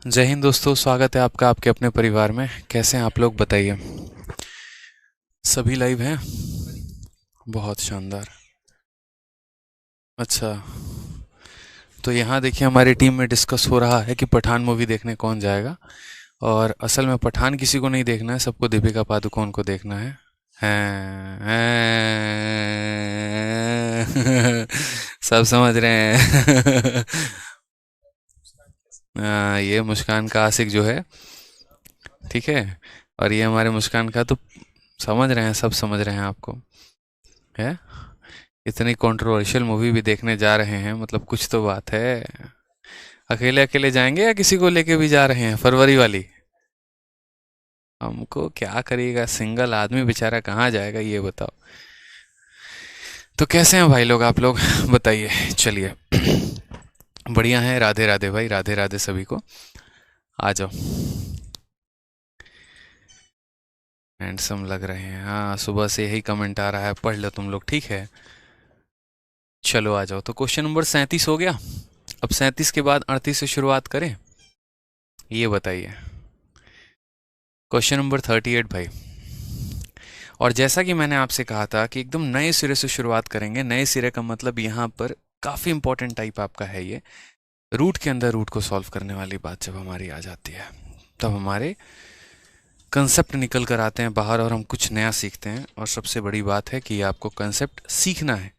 जय हिंद दोस्तों, स्वागत है आपका आपके अपने परिवार में। कैसे हैं आप लोग, बताइए। सभी लाइव हैं। बहुत शानदार। अच्छा, तो यहाँ देखिए हमारी टीम में डिस्कस हो रहा है कि पठान मूवी देखने कौन जाएगा। और असल में पठान किसी को नहीं देखना है, सबको दीपिका पादुकोण को देखना है। हैं सब समझ रहे हैं। ये मुस्कान का आशिक जो है, ठीक है। और ये हमारे मुस्कान का तो समझ रहे हैं, सब समझ रहे हैं आपको, है। इतनी कंट्रोवर्शियल मूवी भी देखने जा रहे हैं, मतलब कुछ तो बात है। अकेले अकेले जाएंगे या किसी को लेके भी जा रहे हैं, फरवरी वाली? हमको क्या करिएगा, सिंगल आदमी बेचारा कहाँ जाएगा, ये बताओ। तो कैसे हैं भाई लोग, आप लोग बताइए। चलिए। बढ़िया है, राधे राधे भाई, राधे राधे सभी को। आ जाओ। हैंडसम लग रहे हैं, हाँ, सुबह से यही कमेंट आ रहा है, पढ़ लो तुम लोग, ठीक है। चलो आ जाओ, तो क्वेश्चन नंबर 37 हो गया। अब 37 के बाद 38 से शुरुआत करें, ये बताइए। क्वेश्चन नंबर 38 भाई। और जैसा कि मैंने आपसे कहा था कि एकदम नए सिरे से शुरुआत करेंगे। नए सिरे का मतलब यहाँ पर काफ़ी इंपॉर्टेंट टाइप आपका है ये। रूट के अंदर रूट को सॉल्व करने वाली बात जब हमारी आ जाती है, तब हमारे कंसेप्ट निकल कर आते हैं बाहर और हम कुछ नया सीखते हैं। और सबसे बड़ी बात है कि आपको कंसेप्ट सीखना है।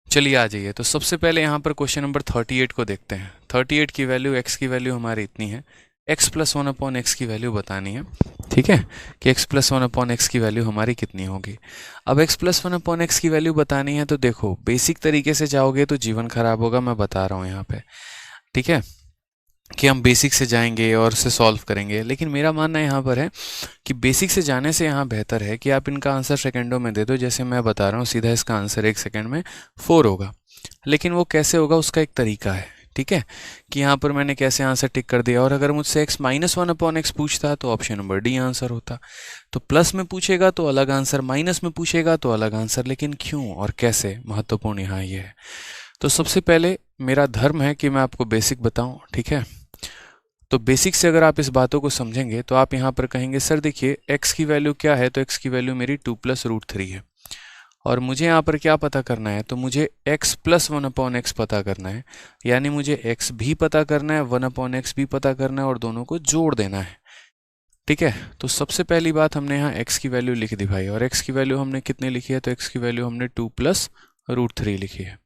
चलिए आ जाइए, तो सबसे पहले यहाँ पर क्वेश्चन नंबर 38 को देखते हैं। 38 की वैल्यू, एक्स की वैल्यू हमारी इतनी है। X plus one upon x की वैल्यू बतानी है, ठीक है। कि x plus one upon x की वैल्यू हमारी कितनी होगी। अब x plus one upon x की वैल्यू बतानी है, तो देखो बेसिक तरीके से जाओगे तो जीवन खराब होगा, मैं बता रहा हूँ यहाँ पे, ठीक है। कि हम बेसिक से जाएंगे और उसे सॉल्व करेंगे, लेकिन मेरा मानना यहाँ पर है कि बेसिक से जाने से यहाँ बेहतर है कि आप इनका आंसर सेकंडों में दे दो। जैसे मैं बता रहा हूँ, सीधा इसका आंसर 1 सेकंड में 4 होगा। लेकिन वो कैसे होगा, उसका एक तरीका है, ठीक है। कि यहाँ पर मैंने कैसे आंसर टिक कर दिया। और अगर मुझसे x minus one upon x पूछता तो ऑप्शन नंबर डी आंसर होता। तो प्लस में पूछेगा तो अलग आंसर, माइनस में पूछेगा तो अलग आंसर। लेकिन क्यों और कैसे, महत्वपूर्ण यहाँ ये है। तो सबसे पहले मेरा धर्म है कि मैं आपको बेसिक बताऊं, ठीक है। तो बेसिक से अगर आप इस बातों को समझेंगे तो आप यहाँ पर कहेंगे, सर देखिए x की वैल्यू क्या है, तो x की वैल्यू मेरी 2 + √3 है। और मुझे यहाँ पर क्या पता करना है, तो मुझे x plus one upon x पता करना है। यानी मुझे x भी पता करना है, वन अपॉन एक्स भी पता करना है, और दोनों को जोड़ देना है, ठीक है। तो सबसे पहली बात, हमने यहाँ x की वैल्यू लिख दी भाई। और x की वैल्यू हमने कितनी लिखी है, तो x की वैल्यू हमने 2 + √3 लिखी है,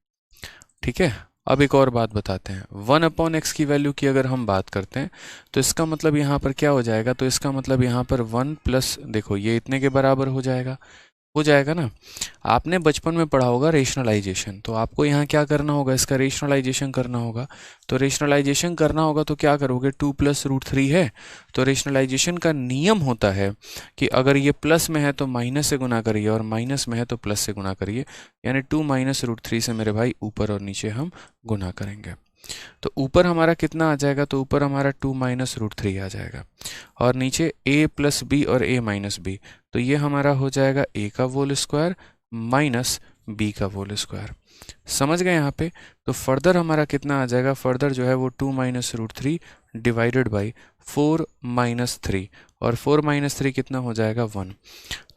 ठीक है। अब एक और बात बताते हैं, 1/x की वैल्यू की अगर हम बात करते हैं तो इसका मतलब यहाँ पर क्या हो जाएगा, तो इसका मतलब यहाँ पर 1 प्लस, देखो ये इतने के बराबर हो जाएगा ना। आपने बचपन में पढ़ा होगा रेशनलाइजेशन, तो आपको यहाँ क्या करना होगा, इसका रेशनलाइजेशन करना होगा। तो रेशनलाइजेशन करना होगा तो क्या करोगे, 2 + √3 है। तो रेशनलाइजेशन का नियम होता है कि अगर ये प्लस में है तो माइनस से गुना करिए, और माइनस में है तो प्लस से गुना करिए। यानी 2 - √3 से मेरे भाई ऊपर और नीचे हम गुना करेंगे। तो ऊपर हमारा कितना आ जाएगा, तो ऊपर हमारा 2 - √3 आ जाएगा। और नीचे a प्लस बी और a माइनस बी, तो ये हमारा हो जाएगा a का होल स्क्वायर माइनस b का होल स्क्वायर। समझ गए यहाँ पे। तो फर्दर हमारा कितना आ जाएगा, फर्दर जो है वो 2 - √3 डिवाइडेड बाई 4 - 3। और 4 - 3 कितना हो जाएगा, 1।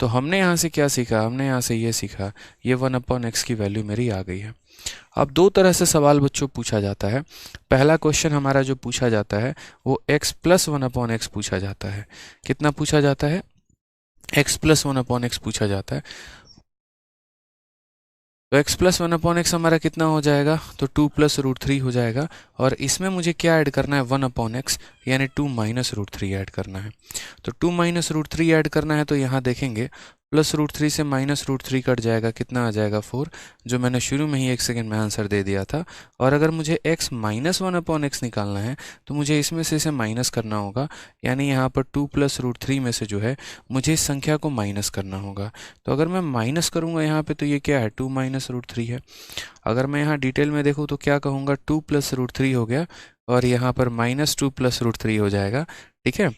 तो हमने यहाँ से क्या सीखा, हमने यहाँ से ये सीखा, ये 1/x की वैल्यू मेरी आ गई है। अब दो तरह से सवाल बच्चों पूछा जाता है। पहला क्वेश्चन हमारा जो पूछा जाता है वो x प्लस 1/x पूछा जाता है। कितना पूछा जाता है, x प्लस 1/x पूछा जाता है। तो x प्लस 1/x हमारा कितना हो जाएगा, तो 2 + √3 हो जाएगा। और इसमें मुझे क्या ऐड करना है, 1/x, यानी 2 - √3 ऐड करना है। तो 2 - √3 ऐड करना है, तो यहाँ देखेंगे +√3 से -√3 कट जाएगा, कितना आ जाएगा 4, जो मैंने शुरू में ही 1 सेकंड में आंसर दे दिया था। और अगर मुझे x माइनस 1/x निकालना है तो मुझे इसमें से इसे माइनस करना होगा। यानी यहाँ पर 2 + √3 में से जो है मुझे इस संख्या को माइनस करना होगा। तो अगर मैं माइनस करूँगा यहाँ पे, तो ये क्या है, 2 - √3 है। अगर मैं यहाँ डिटेल में देखूँ तो क्या कहूँगा, 2 + √3 हो गया, और यहाँ पर -2 + √3 हो जाएगा, ठीक है।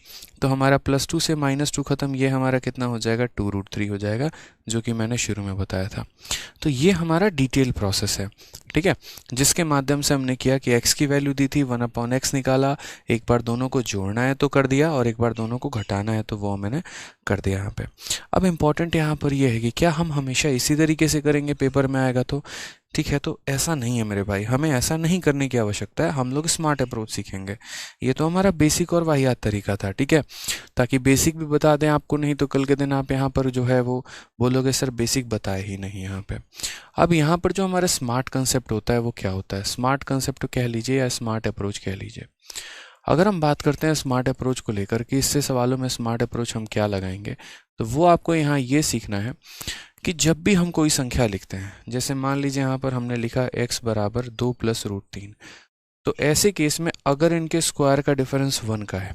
तो हमारा +2 से -2 ख़त्म, ये हमारा कितना हो जाएगा 2√3 हो जाएगा, जो कि मैंने शुरू में बताया था। तो ये हमारा डिटेल प्रोसेस है, ठीक है, जिसके माध्यम से हमने किया कि x की वैल्यू दी थी 1/x निकाला, एक बार दोनों को जोड़ना है तो कर दिया और एक बार दोनों को घटाना है तो वो मैंने कर दिया यहाँ पे। अब इम्पॉर्टेंट यहाँ पर ये है कि क्या हम हमेशा इसी तरीके से करेंगे, पेपर में आएगा तो ठीक है, तो ऐसा नहीं है मेरे भाई, हमें ऐसा नहीं करने की आवश्यकता है, हम लोग स्मार्ट अप्रोच सीखेंगे। ये तो हमारा बेसिक और वाहियात तरीका था, ठीक है, ताकि बेसिक भी बता दें आपको, नहीं तो कल के दिन आप यहाँ पर जो है वो बोलोगे सर बेसिक बताए ही नहीं यहाँ पे। अब यहाँ पर जो हमारा स्मार्ट कंसेप्ट होता है वो क्या होता है, स्मार्ट कंसेप्ट कह लीजिए या स्मार्ट अप्रोच कह लीजिए। अगर हम बात करते हैं स्मार्ट अप्रोच को लेकर कि इससे सवालों में स्मार्ट अप्रोच हम क्या लगाएंगे, तो वो आपको यहाँ ये सीखना है कि जब भी हम कोई संख्या लिखते हैं, जैसे मान लीजिए यहाँ पर हमने लिखा x बराबर 2 + √3, तो ऐसे केस में अगर इनके स्क्वायर का डिफरेंस 1 का है,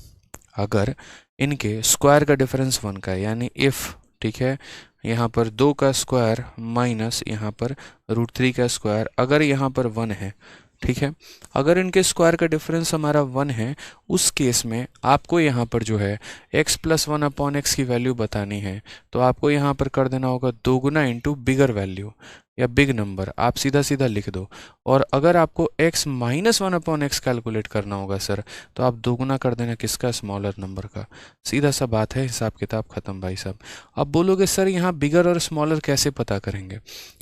अगर इनके स्क्वायर का डिफरेंस 1 का है, यानी इफ़, ठीक है, यहाँ पर 2 का स्क्वायर माइनस यहाँ पर √3 का स्क्वायर, अगर यहाँ पर 1 है, ठीक है, अगर इनके स्क्वायर का डिफरेंस हमारा 1 है, उस केस में आपको यहाँ पर जो है x + 1/x की वैल्यू बतानी है, तो आपको यहाँ पर कर देना होगा 2 गुना इंटू बिगर वैल्यू या बिग नंबर, आप सीधा सीधा लिख दो। और अगर आपको x - 1/x कैलकुलेट करना होगा सर, तो आप 2 गुना कर देना किसका, स्मॉलर नंबर का। सीधा सा बात है, हिसाब किताब खत्म भाई साहब। अब बोलोगे सर यहाँ बिगर और स्मॉलर कैसे पता करेंगे,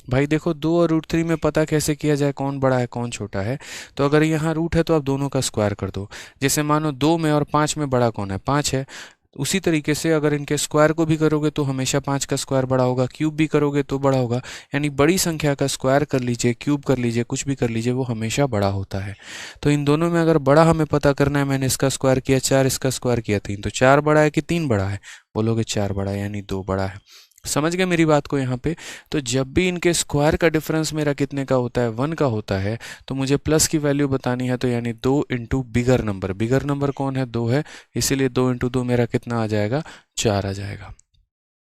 भाई देखो 2 और √3 में पता कैसे किया जाए कौन बड़ा है कौन छोटा है, तो अगर यहाँ रूट है तो आप दोनों का स्क्वायर कर दो। जैसे मानो 2 में और 5 में बड़ा कौन है, 5 है, उसी तरीके से अगर इनके स्क्वायर को भी करोगे तो हमेशा 5 का स्क्वायर बड़ा होगा, क्यूब भी करोगे तो बड़ा होगा, यानी बड़ी संख्या का स्क्वायर कर लीजिए, क्यूब कर लीजिए, कुछ भी कर लीजिए, वो हमेशा बड़ा होता है। तो इन दोनों में अगर बड़ा हमें पता करना है, मैंने इसका स्क्वायर किया 4, इसका स्क्वायर किया 3, तो 4 बड़ा है कि 3 बड़ा है, बोलोगे 4 बड़ा है, यानी 2 बड़ा है। समझ गए मेरी बात को यहाँ पे। तो जब भी इनके स्क्वायर का डिफरेंस मेरा कितने का होता है, 1 का होता है, तो मुझे प्लस की वैल्यू बतानी है, तो यानी 2 into bigger number, bigger number कौन है, 2 है, इसीलिए 2 इंटू 2 मेरा कितना आ जाएगा, 4 आ जाएगा।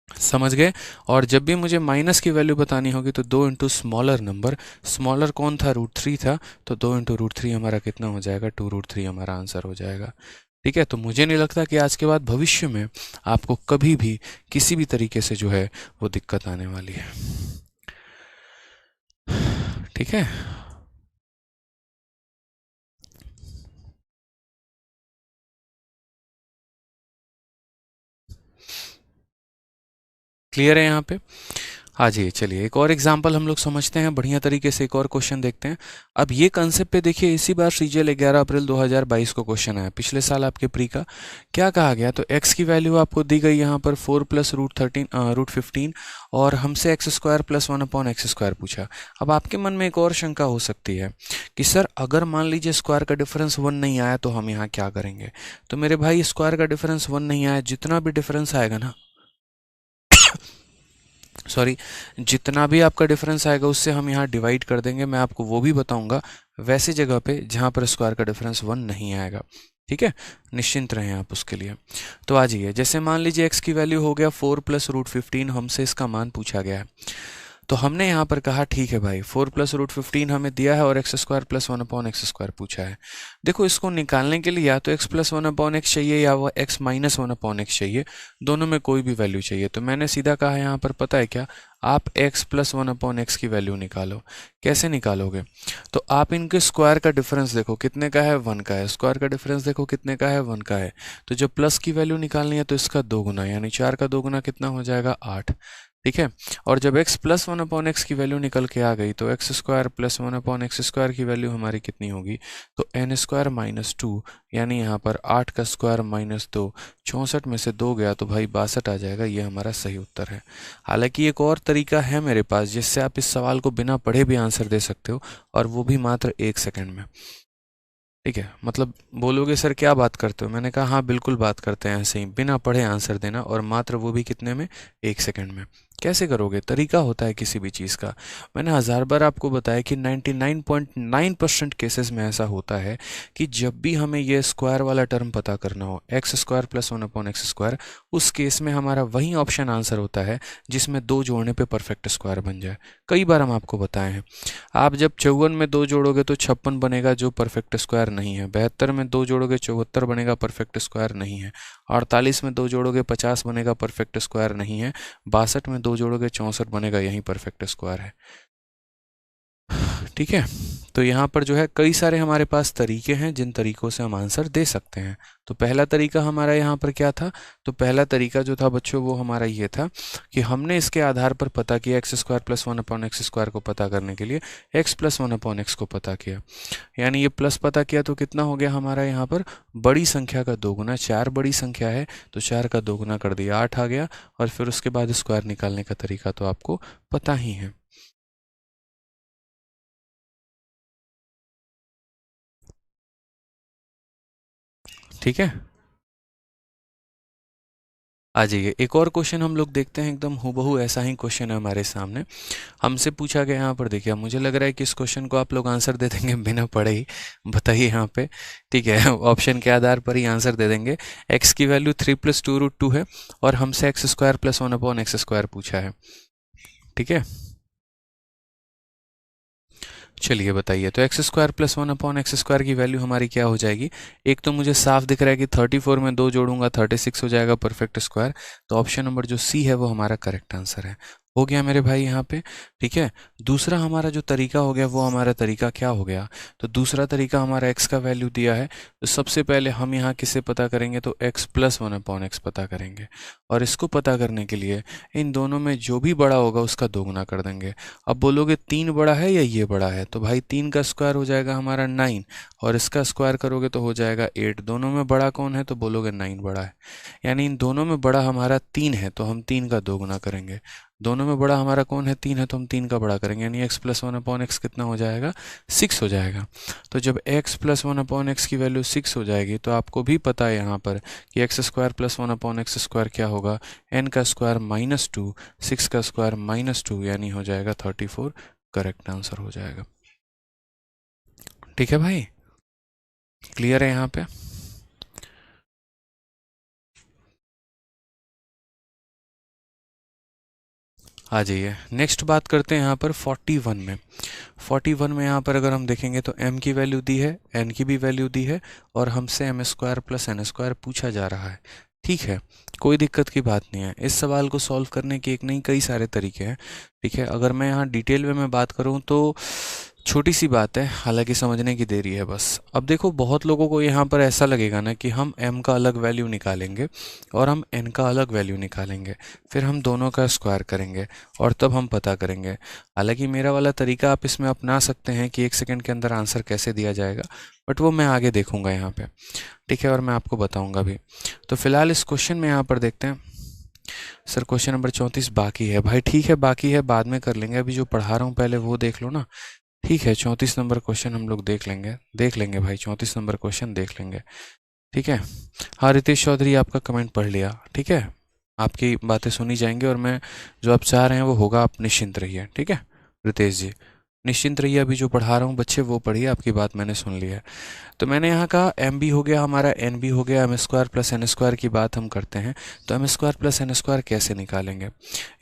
समझ गए। और जब भी मुझे माइनस की वैल्यू बतानी होगी तो 2 इंटू स्मॉलर नंबर, स्मॉलर कौन था, √3 था, तो 2 इंटू √3 हमारा कितना हो जाएगा, 2√3 हमारा आंसर हो जाएगा। ठीक है, तो मुझे नहीं लगता कि आज के बाद भविष्य में आपको कभी भी किसी भी तरीके से जो है वो दिक्कत आने वाली है। ठीक है, क्लियर है यहाँ पे। हाँ जी, चलिए एक और एग्जाम्पल हम लोग समझते हैं बढ़िया तरीके से, एक और क्वेश्चन देखते हैं। अब ये कंसेप्ट पे देखिए, इसी बार सीजीएल 11 अप्रैल 2022 को क्वेश्चन आया, पिछले साल आपके प्री का। क्या कहा गया, तो x की वैल्यू आपको दी गई यहाँ पर 4 + √15 और हमसे x² + 1/x² पूछा। अब आपके मन में एक और शंका हो सकती है कि सर अगर मान लीजिए स्क्वायर का डिफरेंस 1 नहीं आया तो हम यहाँ क्या करेंगे। तो मेरे भाई स्क्वायर का डिफरेंस 1 नहीं आया, जितना भी डिफरेंस आएगा ना, सॉरी, जितना भी आपका डिफरेंस आएगा उससे हम यहाँ डिवाइड कर देंगे। मैं आपको वो भी बताऊंगा वैसे जगह पे जहाँ पर स्क्वायर का डिफरेंस 1 नहीं आएगा। ठीक है, निश्चिंत रहें आप उसके लिए। तो आ जाइए, जैसे मान लीजिए x की वैल्यू हो गया 4 + √15, हमसे इसका मान पूछा गया है। तो हमने यहाँ पर कहा ठीक है भाई, 4 + √15 हमें दिया है और x² + 1/x² पूछा है। देखो इसको निकालने के लिए या तो x + 1/x चाहिए या वो x - 1/x चाहिए, दोनों में कोई भी वैल्यू चाहिए। तो मैंने सीधा कहा यहाँ पर, पता है क्या, आप x + 1/x की वैल्यू निकालो। कैसे निकालोगे, तो आप इनके स्क्वायर का डिफरेंस देखो कितने का है, 1 का है, स्क्वायर का डिफरेंस देखो कितने का है, 1 का है। तो जब प्लस की वैल्यू निकालनी है तो इसका 2 गुना, यानी 4 का 2 गुना कितना हो जाएगा, 8। ठीक है, और जब x + 1/x की वैल्यू निकल के आ गई तो x² + 1/x² की वैल्यू हमारी कितनी होगी, तो n² - 2, यानी यहाँ पर 8 का स्क्वायर माइनस 2, 64 में से 2 गया तो भाई 62 आ जाएगा। ये हमारा सही उत्तर है। हालांकि एक और तरीका है मेरे पास जिससे आप इस सवाल को बिना पढ़े भी आंसर दे सकते हो, और वो भी मात्र 1 सेकंड में। ठीक है, मतलब बोलोगे सर क्या बात करते हो, मैंने कहा हाँ बिल्कुल बात करते हैं, ऐसे ही बिना पढ़े आंसर देना, और मात्र वो भी कितने में, 1 सेकंड में। कैसे करोगे? तरीका होता है किसी भी चीज़ का। मैंने हज़ार बार आपको बताया कि 99.9% केसेस में ऐसा होता है कि जब भी हमें ये स्क्वायर वाला टर्म पता करना हो, एक्स स्क्वायर प्लस 1/x², उस केस में हमारा वही ऑप्शन आंसर होता है जिसमें 2 जोड़ने पे परफेक्ट स्क्वायर बन जाए। कई बार हम आपको बताए हैं। आप जब 54 में 2 जोड़ोगे तो 56 बनेगा, जो परफेक्ट स्क्वायर नहीं है। 72 में 2 जोड़ोगे 74 बनेगा, परफेक्ट स्क्वायर नहीं है। 48 में 2 जोड़ोगे 50 बनेगा, परफेक्ट स्क्वायर नहीं है। 62 में 2 जोड़ोगे 64 बनेगा, यही परफेक्ट स्क्वायर है। ठीक है, तो यहाँ पर जो है कई सारे हमारे पास तरीके हैं जिन तरीकों से हम आंसर दे सकते हैं। तो पहला तरीका हमारा यहाँ पर क्या था? तो पहला तरीका जो था बच्चों वो हमारा ये था कि हमने इसके आधार पर पता किया, x² + 1/x² को पता करने के लिए x + 1/x को पता किया। यानी ये प्लस पता किया तो कितना हो गया हमारा यहाँ पर? बड़ी संख्या का दोगुना। 4 बड़ी संख्या है तो 4 का दोगुना कर दिया, 8 आ गया। और फिर उसके बाद स्क्वायर निकालने का तरीका तो आपको पता ही है। ठीक है, आ जाइए। एक और क्वेश्चन हम लोग देखते हैं, एकदम हूबहू ऐसा ही क्वेश्चन है हमारे सामने। हमसे पूछा गया यहाँ पर, देखिए मुझे लग रहा है कि इस क्वेश्चन को आप लोग आंसर दे देंगे बिना पढ़े ही। बताइए यहाँ पे। ठीक है, ऑप्शन के आधार पर ही आंसर दे देंगे। x की वैल्यू 3 + 2√2 है और हमसे x² + 1/x² पूछा है। ठीक है, चलिए बताइए। तो x² + 1/x² की वैल्यू हमारी क्या हो जाएगी? एक तो मुझे साफ दिख रहा है कि 34 में 2 जोड़ूंगा 36 हो जाएगा परफेक्ट स्क्वायर। तो ऑप्शन नंबर जो सी है वो हमारा करेक्ट आंसर है। हो गया मेरे भाई यहाँ पे। ठीक है, दूसरा हमारा जो तरीका हो गया वो हमारा तरीका क्या हो गया? तो दूसरा तरीका हमारा x का वैल्यू दिया है, तो सबसे पहले हम यहाँ किसे पता करेंगे? तो x + 1/x पता करेंगे। और इसको पता करने के लिए इन दोनों में जो भी बड़ा होगा उसका दोगुना कर देंगे। अब बोलोगे 3 बड़ा है या ये बड़ा है? तो भाई 3 का स्क्वायर हो जाएगा हमारा 9 और इसका स्क्वायर करोगे तो हो जाएगा 8। दोनों में बड़ा कौन है? तो बोलोगे 9 बड़ा है। यानी इन दोनों में बड़ा हमारा 3 है तो हम 3 का दोगुना करेंगे। दोनों में बड़ा हमारा कौन है? 3 है तो हम 3 का बड़ा करेंगे। यानी x + 1/x कितना हो जाएगा? 6 हो जाएगा। तो जब x + 1/x की वैल्यू 6 हो जाएगी तो आपको भी पता है यहाँ पर कि x² + 1/x² क्या होगा? n का स्क्वायर -2, 6 का स्क्वायर -2, यानी हो जाएगा 34। करेक्ट आंसर हो जाएगा। ठीक है भाई, क्लियर है यहाँ पे? आ जाइए, नेक्स्ट बात करते हैं यहाँ पर 41 में। 41 में यहाँ पर अगर हम देखेंगे तो m की वैल्यू दी है, n की भी वैल्यू दी है और हमसे m² + n² पूछा जा रहा है। ठीक है, कोई दिक्कत की बात नहीं है। इस सवाल को सॉल्व करने के एक नहीं कई सारे तरीके हैं। ठीक है, अगर मैं यहाँ डिटेल में मैं बात करूँ तो छोटी सी बात है, हालांकि समझने की देरी है बस। अब देखो, बहुत लोगों को यहाँ पर ऐसा लगेगा ना कि हम m का अलग वैल्यू निकालेंगे और हम n का अलग वैल्यू निकालेंगे, फिर हम दोनों का स्क्वायर करेंगे और तब हम पता करेंगे। हालांकि मेरा वाला तरीका आप इसमें अपना सकते हैं कि 1 सेकंड के अंदर आंसर कैसे दिया जाएगा, बट वो मैं आगे देखूंगा यहाँ पे। ठीक है, और मैं आपको बताऊंगा भी। तो फिलहाल इस क्वेश्चन में यहाँ पर देखते हैं। सर क्वेश्चन नंबर 34 बाकी है। भाई ठीक है, बाकी है, बाद में कर लेंगे। अभी जो पढ़ा रहा हूँ पहले वो देख लो ना। ठीक है, 34 नंबर क्वेश्चन हम लोग देख लेंगे भाई, 34 नंबर क्वेश्चन देख लेंगे। ठीक है, हाँ रितेश चौधरी, आपका कमेंट पढ़ लिया। ठीक है, आपकी बातें सुनी जाएंगी और मैं जो आप चाह रहे हैं वो होगा। आप निश्चिंत रहिए। ठीक है रितेश जी, निश्चिंत रहिए। अभी जो पढ़ा रहा हूँ बच्चे वो पढ़िए, आपकी बात मैंने सुन ली है। तो मैंने यहाँ कहा m भी हो गया हमारा, n भी हो गया, m² + n² की बात हम करते हैं तो m² + n² कैसे निकालेंगे?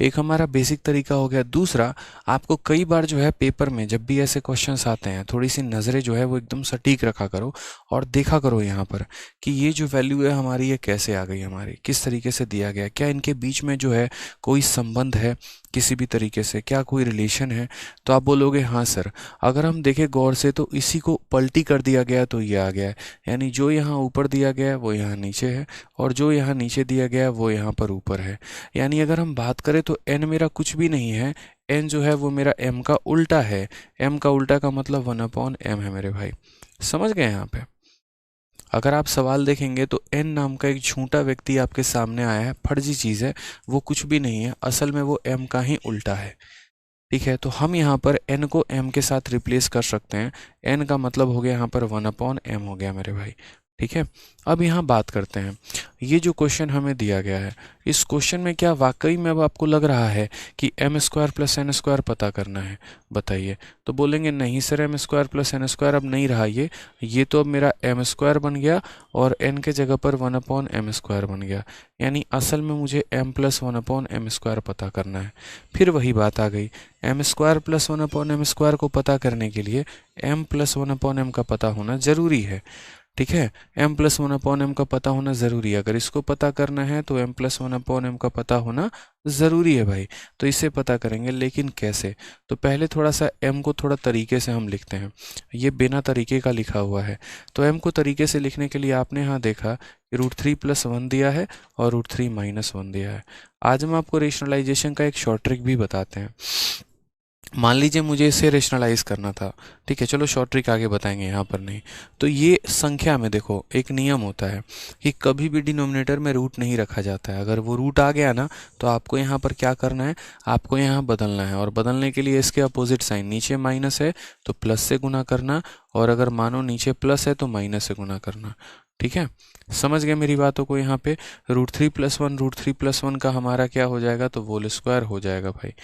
एक हमारा बेसिक तरीका हो गया। दूसरा, आपको कई बार जो है पेपर में जब भी ऐसे क्वेश्चंस आते हैं, थोड़ी सी नज़रें जो है वो एकदम सटीक रखा करो और देखा करो यहाँ पर कि ये जो वैल्यू है हमारी ये कैसे आ गई, हमारी किस तरीके से दिया गया, क्या इनके बीच में जो है कोई संबंध है किसी भी तरीके से, क्या कोई रिलेशन है? तो आप बोलोगे हाँ सर। अगर हम देखें गौर से तो इसी को पलटी कर दिया गया तो ये आ गया है। यानी जो यहाँ ऊपर दिया गया है वो यहाँ नीचे है और जो यहाँ नीचे दिया गया है वो यहाँ पर ऊपर है। यानी अगर हम बात करें तो n मेरा कुछ भी नहीं है, n जो है वो मेरा m का उल्टा है। m का उल्टा का मतलब 1/m है मेरे भाई। समझ गए यहाँ पे? अगर आप सवाल देखेंगे तो n नाम का एक झूठा व्यक्ति आपके सामने आया है, फर्जी चीज़ है, वो कुछ भी नहीं है, असल में वो m का ही उल्टा है। ठीक है, तो हम यहाँ पर n को m के साथ रिप्लेस कर सकते हैं। n का मतलब हो गया यहाँ पर 1/m हो गया मेरे भाई। ठीक है, अब यहाँ बात करते हैं, ये जो क्वेश्चन हमें दिया गया है, इस क्वेश्चन में क्या वाकई में अब आपको लग रहा है कि m square plus n square पता करना है? बताइए। तो बोलेंगे नहीं sir, m square plus n square अब नहीं रहा, ये तो अब मेरा एम स्क्वायर बन गया और एन के जगह पर 1/m² बन गया, यानी असल में मुझे m प्लस 1/m² पता करना है। फिर वही बात आ गई, एम स्क्वायर प्लस 1/m² को पता करने के लिए m प्लस 1/m का पता होना ज़रूरी है। ठीक है, m प्लस 1/m का पता होना ज़रूरी है। अगर इसको पता करना है तो m प्लस 1/m का पता होना ज़रूरी है भाई। तो इसे पता करेंगे, लेकिन कैसे? तो पहले थोड़ा सा m को थोड़ा तरीके से हम लिखते हैं, ये बिना तरीके का लिखा हुआ है। तो m को तरीके से लिखने के लिए आपने यहाँ देखा कि √3 + 1 दिया है और √3 - 1 दिया है। आज हम आपको रेशनलाइजेशन का एक शॉर्ट ट्रिक भी बताते हैं। मान लीजिए मुझे इसे रेशनलाइज करना था, ठीक है, चलो शॉर्ट ट्रिक आगे बताएंगे, यहाँ पर नहीं। तो ये संख्या में देखो एक नियम होता है कि कभी भी डिनोमिनेटर में रूट नहीं रखा जाता है। अगर वो रूट आ गया ना तो आपको यहाँ पर क्या करना है, आपको यहाँ बदलना है, और बदलने के लिए इसके अपोजिट साइन, नीचे माइनस है तो प्लस से गुना करना, और अगर मानो नीचे प्लस है तो माइनस से गुना करना। ठीक है, समझ गए मेरी बातों को? यहाँ पे √3 + 1, √3 + 1 का हमारा क्या हो जाएगा, तो होल स्क्वायर हो जाएगा भाई।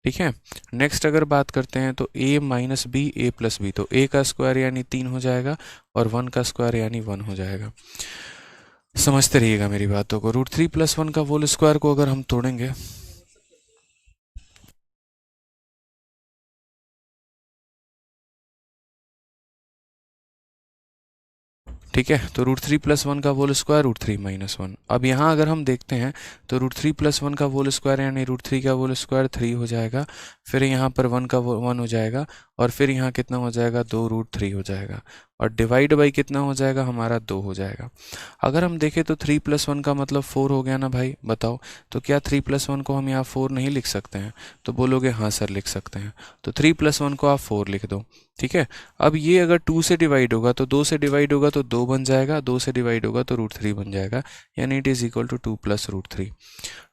ठीक है, नेक्स्ट अगर बात करते हैं तो a - b a + b, तो a का स्क्वायर यानी 3 हो जाएगा और 1 का स्क्वायर यानी 1 हो जाएगा। समझते रहिएगा मेरी बातों को। √3 + 1 का होल स्क्वायर को अगर हम तोड़ेंगे, ठीक है, तो √3 + 1 का होल स्क्वायर √3 - 1। अब यहाँ अगर हम देखते हैं तो √3 + 1 का होल स्क्वायर यानी √3 का होल स्क्वायर 3 हो जाएगा, फिर यहाँ पर 1 का 1 हो जाएगा, और फिर यहाँ कितना हो जाएगा, 2√3 हो जाएगा, और डिवाइड बाई कितना हो जाएगा हमारा, 2 हो जाएगा। अगर हम देखें तो 3 + 1 का मतलब 4 हो गया ना भाई, बताओ। तो क्या 3 + 1 को हम यहाँ 4 नहीं लिख सकते हैं? तो बोलोगे हाँ सर लिख सकते हैं, तो 3 + 1 को आप 4 लिख दो। ठीक है, अब ये अगर 2 से डिवाइड होगा तो 2 से डिवाइड होगा तो 2 बन जाएगा, 2 से डिवाइड होगा तो √3 बन जाएगा, यानी इट इज़ इक्वल टू 2 + √3।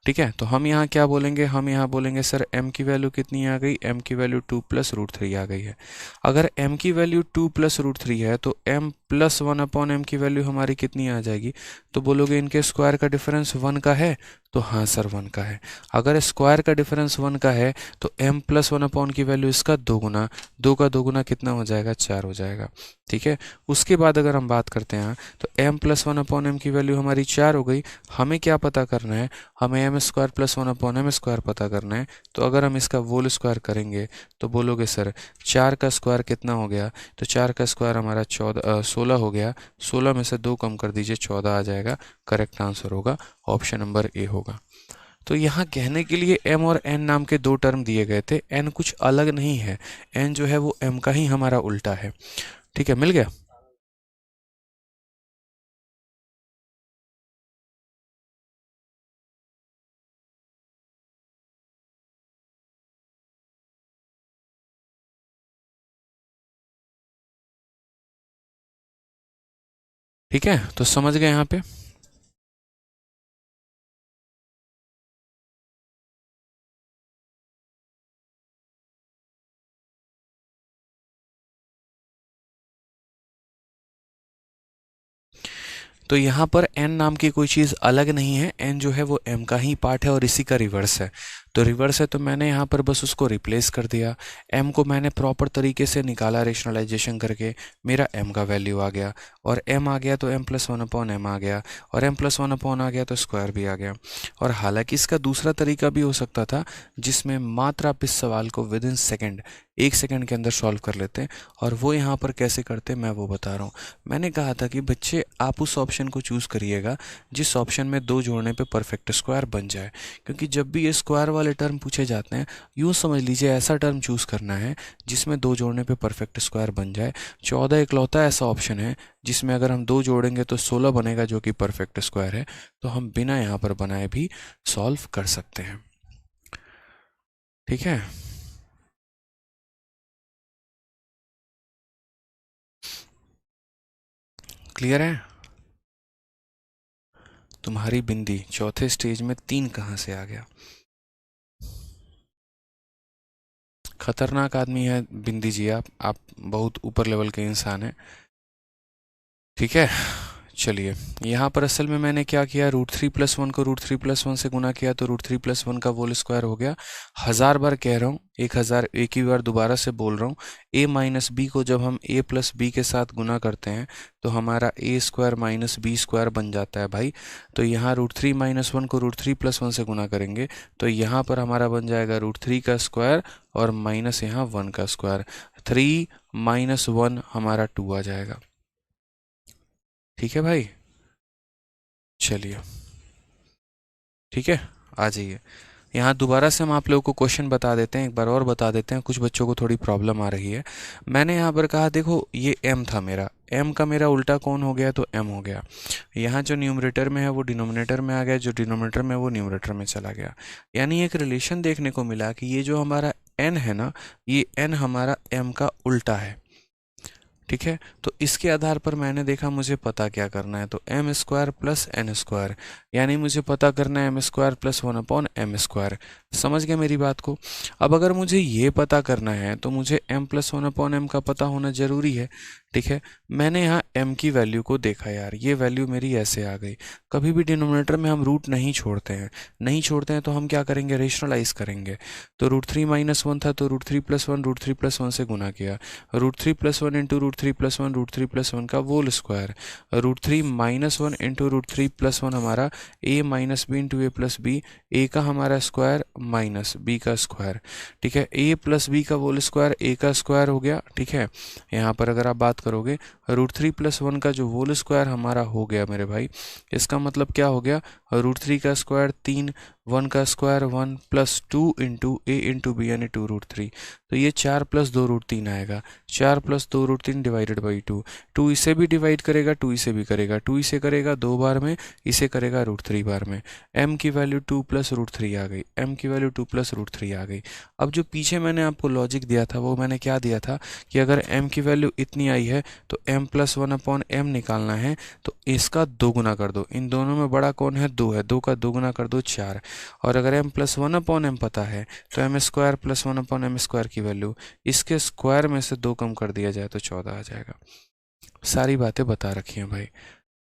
ठीक है, तो हम यहाँ क्या बोलेंगे, हम यहाँ बोलेंगे सर m की वैल्यू कितनी आ गई, m की वैल्यू 2 + √3 आ गई है। अगर m की वैल्यू 2 + √3 है तो m + 1/m की वैल्यू हमारी कितनी आ जाएगी? तो बोलोगे इनके स्क्वायर का डिफरेंस 1 का है, तो हाँ सर 1 का है। अगर स्क्वायर का डिफरेंस 1 का है तो m + 1/, की वैल्यू इसका 2 गुना, 2 का 2 गुना कितना हो जाएगा, 4 हो जाएगा। ठीक है, उसके बाद अगर हम बात करते हैं तो m + 1/m की वैल्यू हमारी 4 हो गई। हमें क्या पता करना है, हमें m² + 1/m² पता करना है। तो अगर हम इसका होल स्क्वायर करेंगे तो बोलोगे सर 4 का स्क्वायर कितना हो गया, तो 4 का स्क्वायर हमारा 16 हो गया, 16 में से 2 कम कर दीजिए, 14 आ जाएगा। करेक्ट आंसर होगा ऑप्शन नंबर ए होगा। तो यहाँ कहने के लिए m और n नाम के दो टर्म दिए गए थे, n कुछ अलग नहीं है, n जो है वो m का ही हमारा उल्टा है। ठीक है, मिल गया? ठीक है, तो समझ गए यहाँ पे? तो यहाँ पर n नाम की कोई चीज़ अलग नहीं है, n जो है वो m का ही पार्ट है और इसी का रिवर्स है। तो रिवर्स है तो मैंने यहाँ पर बस उसको रिप्लेस कर दिया, m को मैंने प्रॉपर तरीके से निकाला रेशनलाइजेशन करके, मेरा m का वैल्यू आ गया, और m आ गया तो m + 1/m आ गया, और m + 1/, आ गया तो स्क्वायर भी आ गया। और हालांकि इसका दूसरा तरीका भी हो सकता था, जिसमें मात्र आप इस सवाल को विद इन सेकेंड, 1 सेकेंड के अंदर सॉल्व कर लेते हैं, और वो यहाँ पर कैसे करते मैं वो बता रहा हूँ। मैंने कहा था कि बच्चे आप उस ऑप्शन को चूज़ करिएगा जिस ऑप्शन में 2 जोड़ने पे परफेक्ट स्क्वायर बन जाए, क्योंकि जब भी ये स्क्वायर वाले टर्म पूछे जाते हैं, यूँ समझ लीजिए ऐसा टर्म चूज़ करना है जिसमें 2 जोड़ने पे परफेक्ट स्क्वायर बन जाए। 14 इकलौता ऐसा ऑप्शन है जिसमें अगर हम 2 जोड़ेंगे तो 16 बनेगा, जो कि परफेक्ट स्क्वायर है। तो हम बिना यहाँ पर बनाए भी सॉल्व कर सकते हैं। ठीक है, क्लियर है? तुम्हारी बिंदी चौथे स्टेज में 3 कहाँ से आ गया? खतरनाक आदमी है बिंदी जी, आप बहुत ऊपर लेवल के इंसान हैं। ठीक है, चलिए यहाँ पर असल में मैंने क्या किया, √3+1 को √3+1 से गुना किया तो √3+1 का होल स्क्वायर हो गया। 1000 बार कह रहा हूँ, 1000 एक ही बार दोबारा से बोल रहा हूँ। a माइनस बी को जब हम a प्लस बी के साथ गुना करते हैं तो हमारा a² माइनस b² बन जाता है भाई। तो यहाँ √3-1 को √3+1 से गुना करेंगे तो यहाँ पर हमारा बन जाएगा √3 का स्क्वायर और माइनस यहाँ 1 का स्क्वायर। 3 - 1 हमारा 2 आ जाएगा। ठीक है भाई, चलिए ठीक है, आ जाइए। यहाँ दोबारा से हम आप लोगों को क्वेश्चन बता देते हैं, एक बार और बता देते हैं, कुछ बच्चों को थोड़ी प्रॉब्लम आ रही है। मैंने यहाँ पर कहा देखो ये m था मेरा, m का मेरा उल्टा कौन हो गया तो m हो गया। यहाँ जो न्यूमरेटर में है वो डिनोमिनेटर में आ गया, जो डिनोमिनेटर में है वो न्यूमरेटर में चला गया। यानी एक रिलेशन देखने को मिला कि ये जो हमारा n है ना, ये n हमारा m का उल्टा है। ठीक है, तो इसके आधार पर मैंने देखा मुझे पता क्या करना है, तो m² + n², यानी मुझे पता करना है m² + 1/m²। समझ गए मेरी बात को। अब अगर मुझे ये पता करना है तो मुझे m + 1/m का पता होना जरूरी है। ठीक है, मैंने यहाँ m की वैल्यू को देखा यार, ये वैल्यू मेरी ऐसे आ गई। कभी भी डिनोमिनेटर में हम रूट नहीं छोड़ते हैं, तो हम क्या करेंगे, रेशनलाइज करेंगे। तो √3-1 था तो √3+1 से गुना किया, √3+1 × √3+1 √3+1 का होल स्क्वायर, √3 - 1 × √3+1 हमारा a - b × a + b, a का हमारा स्क्वायर माइनस b का स्क्वायर। ठीक है, a + b का होल स्क्वायर a का स्क्वायर हो गया। ठीक है, यहाँ पर अगर आप बात करोगे √3+1 का जो होल स्क्वायर हमारा हो गया मेरे भाई, इसका मतलब क्या हो गया, √3 का स्क्वायर 3, 1 का स्क्वायर 1 + 2 × a × b यानी 2√3। तो ये 4 + 2√3 आएगा, 4 + 2√3 / 2। 2 इसे भी डिवाइड करेगा, 2 इसे भी करेगा, 2 इसे करेगा 2 बार में, इसे करेगा √3 बार में। m की वैल्यू 2 + √3 आ गई, m की वैल्यू 2 + √3 आ गई। अब जो पीछे मैंने आपको लॉजिक दिया था वो मैंने क्या दिया था कि अगर m की वैल्यू इतनी आई है तो m + 1/m निकालना है तो इसका 2 गुना कर दो। इन दोनों में बड़ा कौन है, 2 है, 2 का 2 गुना कर दो 4। और अगर m + 1/m पता है तो m² + 1/m² की वैल्यू इसके स्क्वायर में से 2 कम कर दिया जाए तो 14 आ जाएगा। सारी बातें बता रखी हैं भाई।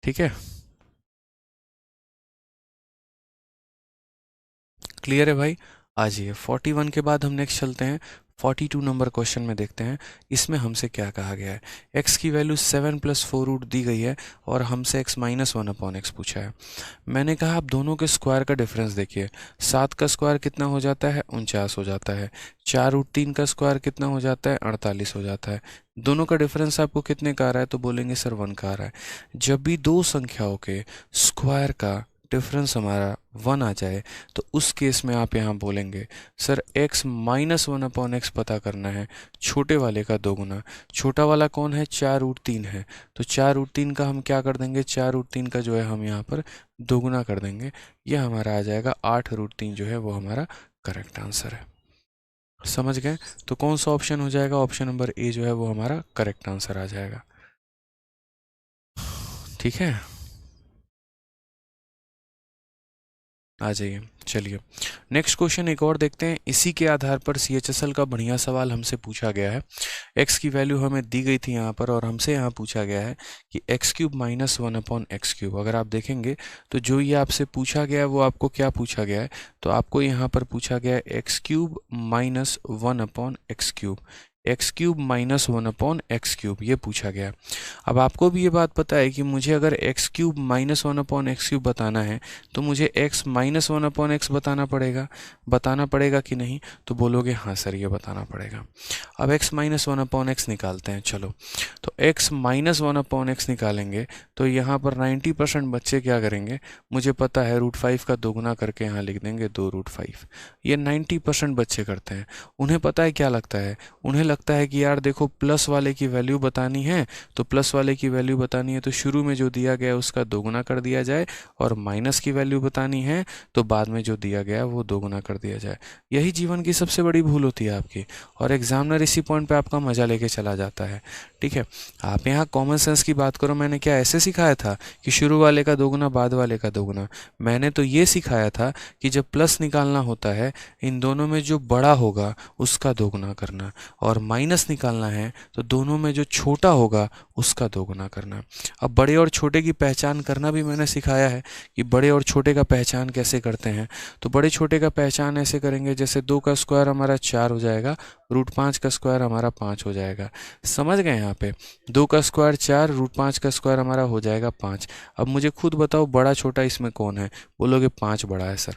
ठीक है, क्लियर है भाई। आ जाइए 41 के बाद हम नेक्स्ट चलते हैं, 42 नंबर क्वेश्चन में देखते हैं इसमें हमसे क्या कहा गया है। x की वैल्यू 7 + 4 दी गई है और हमसे x - 1/x पूछा है। मैंने कहा आप दोनों के स्क्वायर का डिफरेंस देखिए, 7 का स्क्वायर कितना हो जाता है, 49 हो जाता है। 4√3 का स्क्वायर कितना हो जाता है, 48 हो जाता है। दोनों का डिफरेंस आपको कितने का आ रहा है, तो बोलेंगे सर 1 का आ रहा है। जब भी दो संख्याओं के स्क्वायर का डिफरेंस हमारा 1 आ जाए तो उस केस में आप यहाँ बोलेंगे सर x - 1/x पता करना है, छोटे वाले का 2 गुना। छोटा वाला कौन है, 4√3 है, तो 4√3 का हम क्या कर देंगे, 4√3 का जो है हम यहाँ पर 2 गुना कर देंगे। यह हमारा आ जाएगा 8√3 जो है वो हमारा करेक्ट आंसर है। समझ गए, तो कौन सा ऑप्शन हो जाएगा, ऑप्शन नंबर ए जो है वो हमारा करेक्ट आंसर आ जाएगा। ठीक है, आ जाइए। चलिए नेक्स्ट क्वेश्चन एक और देखते हैं। इसी के आधार पर CHSL का बढ़िया सवाल हमसे पूछा गया है। x की वैल्यू हमें दी गई थी यहाँ पर और हमसे यहाँ पूछा गया है कि x³ - 1/x³। अगर आप देखेंगे तो जो ये आपसे पूछा गया है वो आपको क्या पूछा गया है, तो आपको यहाँ पर पूछा गया है x³ - 1/x³, x³ - 1/x³ ये पूछा गया। अब आपको भी ये बात पता है कि मुझे अगर x³ - 1/x³ बताना है तो मुझे x - 1/x बताना पड़ेगा कि नहीं, तो बोलोगे हाँ सर ये बताना पड़ेगा। अब x - 1/x निकालते हैं। चलो, तो x - 1/x निकालेंगे तो यहाँ पर 90% बच्चे क्या करेंगे, मुझे पता है √5 का 2 गुना करके यहाँ लिख देंगे 2√5। ये 90% बच्चे करते हैं। उन्हें पता है क्या लगता है, उन्हें लगता है कि यार देखो प्लस वाले की वैल्यू बतानी है, तो प्लस वाले की वैल्यू बतानी है तो शुरू में जो दिया गया है उसका 2 गुना कर दिया जाए, और माइनस की वैल्यू बतानी है तो बाद में जो दिया गया है वो 2 गुना कर दिया जाए। यही जीवन की सबसे बड़ी भूल होती है आपकी, और एग्जामिनर इसी पॉइंट पे आपका मजा लेके चला जाता है। ठीक है, आप यहाँ कॉमन सेंस की बात करो, मैंने क्या ऐसे सिखाया था कि शुरू वाले का 2 गुना बाद वाले का 2 गुना? मैंने तो ये सिखाया था कि जब प्लस निकालना होता है इन दोनों में जो बड़ा होगा उसका 2 गुना करना, और माइनस निकालना है तो दोनों में जो छोटा होगा उसका दोगुना करना। अब बड़े और छोटे की पहचान करना भी मैंने सिखाया है कि बड़े और छोटे का पहचान कैसे करते हैं। तो बड़े छोटे का पहचान ऐसे करेंगे, जैसे 2 का स्क्वायर हमारा 4 हो जाएगा, √5 का स्क्वायर हमारा 5 हो जाएगा। समझ गए यहाँ पे? 2 का स्क्वायर 4, √5 का स्क्वायर हमारा हो जाएगा 5। अब मुझे खुद बताओ बड़ा छोटा इसमें कौन है? बोलोगे 5 बड़ा है सर।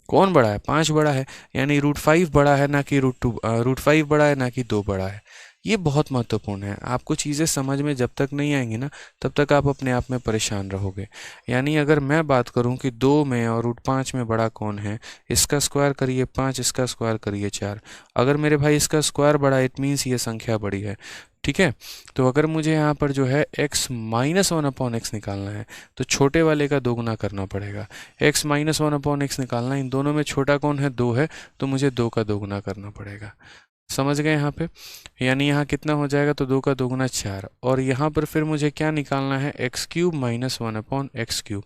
कौन बड़ा है? 5 बड़ा है, यानी √5 बड़ा है ना कि √5 बड़ा है ना कि 2 बड़ा है। ये बहुत महत्वपूर्ण है। आपको चीज़ें समझ में जब तक नहीं आएंगी ना तब तक आप अपने आप में परेशान रहोगे। यानी अगर मैं बात करूं कि 2 में और √5 में बड़ा कौन है, इसका स्क्वायर करिए 5, इसका स्क्वायर करिए 4। अगर मेरे भाई इसका स्क्वायर बड़ा है, इट मीन्स ये संख्या बड़ी है। ठीक है, तो अगर मुझे यहाँ पर जो है x - 1/x निकालना है तो छोटे वाले का दोगुना करना पड़ेगा। x - 1/x निकालना, इन दोनों में छोटा कौन है? 2 है, तो मुझे 2 का दोगुना करना पड़ेगा। समझ गए यहाँ पे? यानी यहाँ कितना हो जाएगा? तो 2 का दोगुना 4। और यहाँ पर फिर मुझे क्या निकालना है? x³ - 1/x³।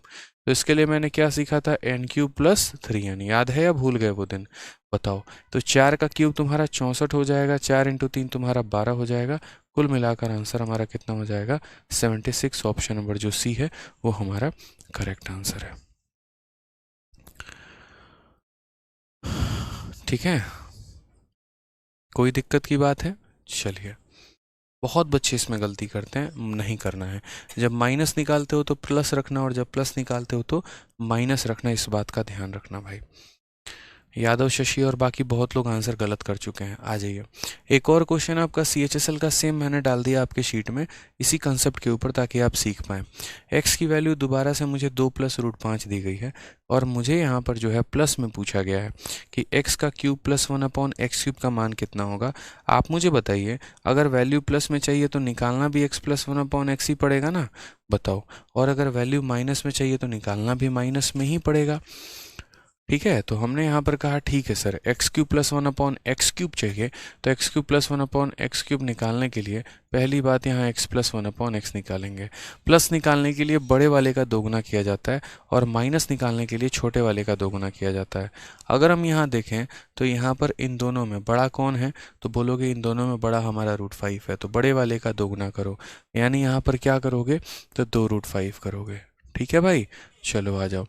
तो इसके लिए मैंने क्या सीखा था? n³ + 3n। याद है या भूल गए वो दिन? बताओ। तो 4 का क्यूब तुम्हारा 64 हो जाएगा, 4 × 3 तुम्हारा 12 हो जाएगा। कुल मिलाकर आंसर हमारा कितना हो जाएगा? 76। ऑप्शन नंबर जो सी है वो हमारा करेक्ट आंसर है। ठीक है, कोई दिक्कत की बात है? चलिए, बहुत बच्चे इसमें गलती करते हैं, नहीं करना है। जब माइनस निकालते हो तो प्लस रखना, और जब प्लस निकालते हो तो माइनस रखना। इस बात का ध्यान रखना भाई। यादव, शशि और बाकी बहुत लोग आंसर गलत कर चुके हैं। आ जाइए, एक और क्वेश्चन आपका CHSL का सेम मैंने डाल दिया आपके शीट में, इसी कंसेप्ट के ऊपर, ताकि आप सीख पाएँ। x की वैल्यू दोबारा से मुझे 2 + √5 दी गई है, और मुझे यहाँ पर जो है प्लस में पूछा गया है कि x का क्यूब + 1/x³ का मान कितना होगा। आप मुझे बताइए, अगर वैल्यू प्लस में चाहिए तो निकालना भी x + 1/x ही पड़ेगा ना? बताओ। और अगर वैल्यू माइनस में चाहिए तो निकालना भी माइनस में ही पड़ेगा। ठीक है, तो हमने यहाँ पर कहा ठीक है सर, x³ + 1/x³ चाहिए, तो x³ + 1/x³ निकालने के लिए पहली बात यहाँ x + 1/x निकालेंगे। प्लस निकालने के लिए बड़े वाले का दोगुना किया जाता है, और माइनस निकालने के लिए छोटे वाले का दोगुना किया जाता है। अगर हम यहाँ देखें तो यहाँ पर इन दोनों में बड़ा कौन है? तो बोलोगे इन दोनों में बड़ा हमारा √5 है, तो बड़े वाले का दोगुना करो। यानी यहाँ पर क्या करोगे? तो 2 √5 करोगे। ठीक है भाई, चलो आ जाओ।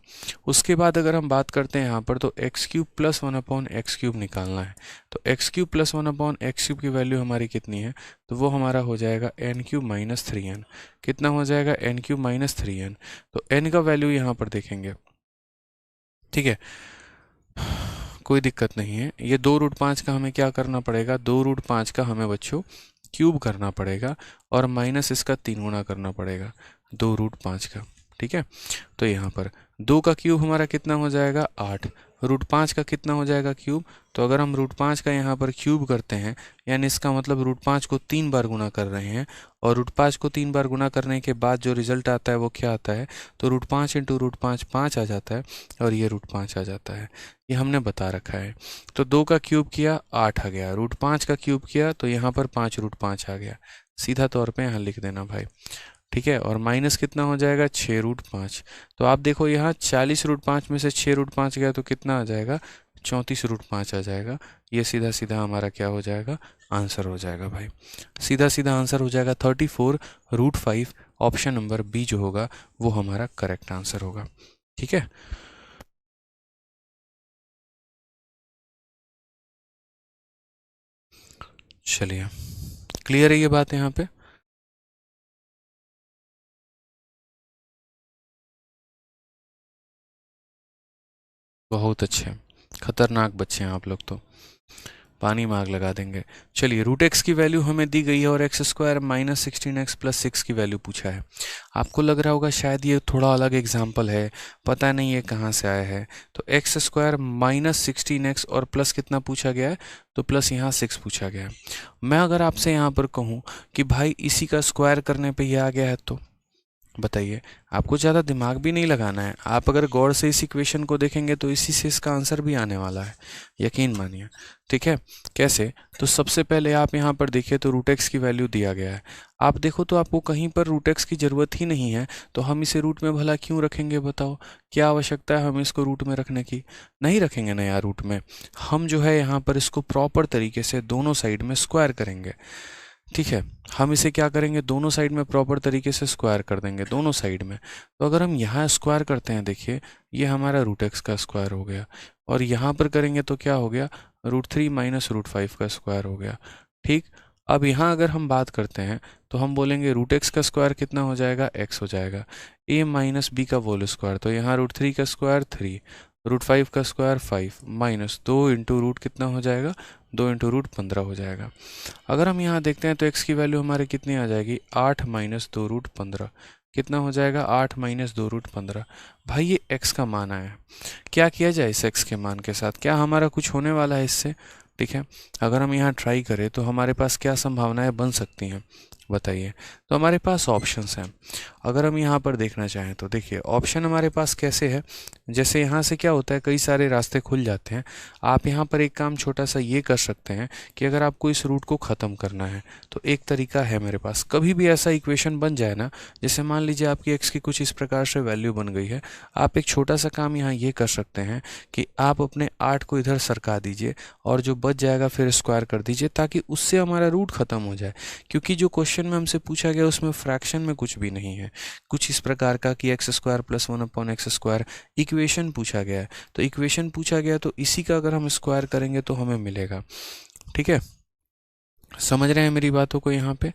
उसके बाद अगर हम बात करते हैं यहाँ पर, तो x³ + 1/x³ निकालना है। तो x³ + 1/x³ की वैल्यू हमारी कितनी है? तो वो हमारा हो जाएगा n³ - 3n। कितना हो जाएगा? n³ - 3n। तो n का वैल्यू यहाँ पर देखेंगे। ठीक है, कोई दिक्कत नहीं है। ये 2 √5 का हमें क्या करना पड़ेगा? 2 √5 का हमें बच्चों क्यूब करना पड़ेगा, और माइनस इसका 3 गुना करना पड़ेगा 2 √5 का। ठीक है, तो यहाँ पर 2 का क्यूब हमारा कितना हो जाएगा? 8। √5 का कितना हो जाएगा क्यूब? तो अगर हम √5 का यहाँ पर क्यूब करते हैं, यानी इसका मतलब √5 को 3 बार गुना कर रहे हैं, और √5 को 3 बार गुना करने के बाद जो रिजल्ट आता है वो क्या आता है? तो √5 × √5 5 आ जाता है, और ये √5 आ जाता है। ये हमने बता रखा है। तो 2 का क्यूब किया 8 आ गया, √5 का क्यूब किया तो यहाँ पर 5 √5 आ गया। सीधा तौर पे यहाँ लिख देना भाई। ठीक है, और माइनस कितना हो जाएगा? 6 √5। तो आप देखो यहाँ 40 √5 में से 6 √5 गया तो कितना आ जाएगा? 34 √5 आ जाएगा। ये सीधा सीधा हमारा क्या हो जाएगा? आंसर हो जाएगा भाई। सीधा सीधा आंसर हो जाएगा 34 √5। ऑप्शन नंबर बी जो होगा वो हमारा करेक्ट आंसर होगा। ठीक है, चलिए, क्लियर है ये बात यहाँ पे? बहुत अच्छे, खतरनाक बच्चे हैं आप लोग, तो पानी में आग लगा देंगे। चलिए, √x की वैल्यू हमें दी गई है, और x² - 16x + 6 की वैल्यू पूछा है। आपको लग रहा होगा शायद ये थोड़ा अलग एग्जाम्पल है, पता नहीं ये कहाँ से आया है। तो x² - 16x और प्लस कितना पूछा गया है? तो प्लस यहाँ 6 पूछा गया है। मैं अगर आपसे यहाँ पर कहूँ कि भाई इसी का स्क्वायर करने पे ये आ गया है, तो बताइए, आपको ज़्यादा दिमाग भी नहीं लगाना है। आप अगर गौर से इस इक्वेशन को देखेंगे तो इसी से इसका आंसर भी आने वाला है, यकीन मानिए। ठीक है, कैसे? तो सबसे पहले आप यहाँ पर देखिए तो रूट एक्स की वैल्यू दिया गया है। आप देखो तो आपको कहीं पर रूट एक्स की ज़रूरत ही नहीं है, तो हम इसे रूट में भला क्यों रखेंगे? बताओ, क्या आवश्यकता है हमें इसको रूट में रखने की? नहीं रखेंगे ना यार रूट में। हम जो है यहाँ पर इसको प्रॉपर तरीके से दोनों साइड में स्क्वायर करेंगे। ठीक है, हम इसे क्या करेंगे, दोनों साइड में प्रॉपर तरीके से स्क्वायर कर देंगे दोनों साइड में। तो अगर हम यहाँ स्क्वायर करते हैं, देखिए ये हमारा रूट एक्स का स्क्वायर हो गया, और यहाँ पर करेंगे तो क्या हो गया, √3 माइनस √5 का स्क्वायर हो गया। ठीक, अब यहाँ अगर हम बात करते हैं तो हम बोलेंगे रूट एक्स का स्क्वायर कितना हो जाएगा, एक्स हो जाएगा, a माइनस बी का होल स्क्वायर, तो यहाँ √3 का स्क्वायर 3, √5 का स्क्वायर 5, माइनस 2 इंटू रूट कितना हो जाएगा, 2 इंटू रूट 15 हो जाएगा। अगर हम यहाँ देखते हैं तो x की वैल्यू हमारे कितनी आ जाएगी, 8 माइनस 2 रूट 15, कितना हो जाएगा, 8 माइनस 2 रूट 15। भाई ये x का मान आया, क्या किया जाए इस x के मान के साथ, क्या हमारा कुछ होने वाला है इससे? ठीक है, अगर हम यहाँ ट्राई करें तो हमारे पास क्या संभावनाएं बन सकती हैं, बताइए। तो हमारे पास ऑप्शंस हैं, अगर हम यहाँ पर देखना चाहें तो देखिए ऑप्शन हमारे पास कैसे है। जैसे यहाँ से क्या होता है, कई सारे रास्ते खुल जाते हैं। आप यहाँ पर एक काम छोटा सा ये कर सकते हैं कि अगर आपको इस रूट को ख़त्म करना है तो एक तरीका है मेरे पास। कभी भी ऐसा इक्वेशन बन जाए ना, जैसे मान लीजिए आपकी एक्स की कुछ इस प्रकार से वैल्यू बन गई है, आप एक छोटा सा काम यहाँ ये कर सकते हैं कि आप अपने 8 को इधर सरका दीजिए और जो बच जाएगा फिर स्क्वायर कर दीजिए, ताकि उससे हमारा रूट ख़त्म हो जाए। क्योंकि जो क्वेश्चन में हमसे पूछा गया उसमें फ्रैक्शन में कुछ भी नहीं है, कुछ इस प्रकार का कि x square plus 1/x square equation पूछा गया है। तो इक्वेशन पूछा गया तो इसी का अगर हम स्क्वायर करेंगे तो हमें मिलेगा। ठीक है, समझ रहे हैं मेरी बातों को? यहाँ पे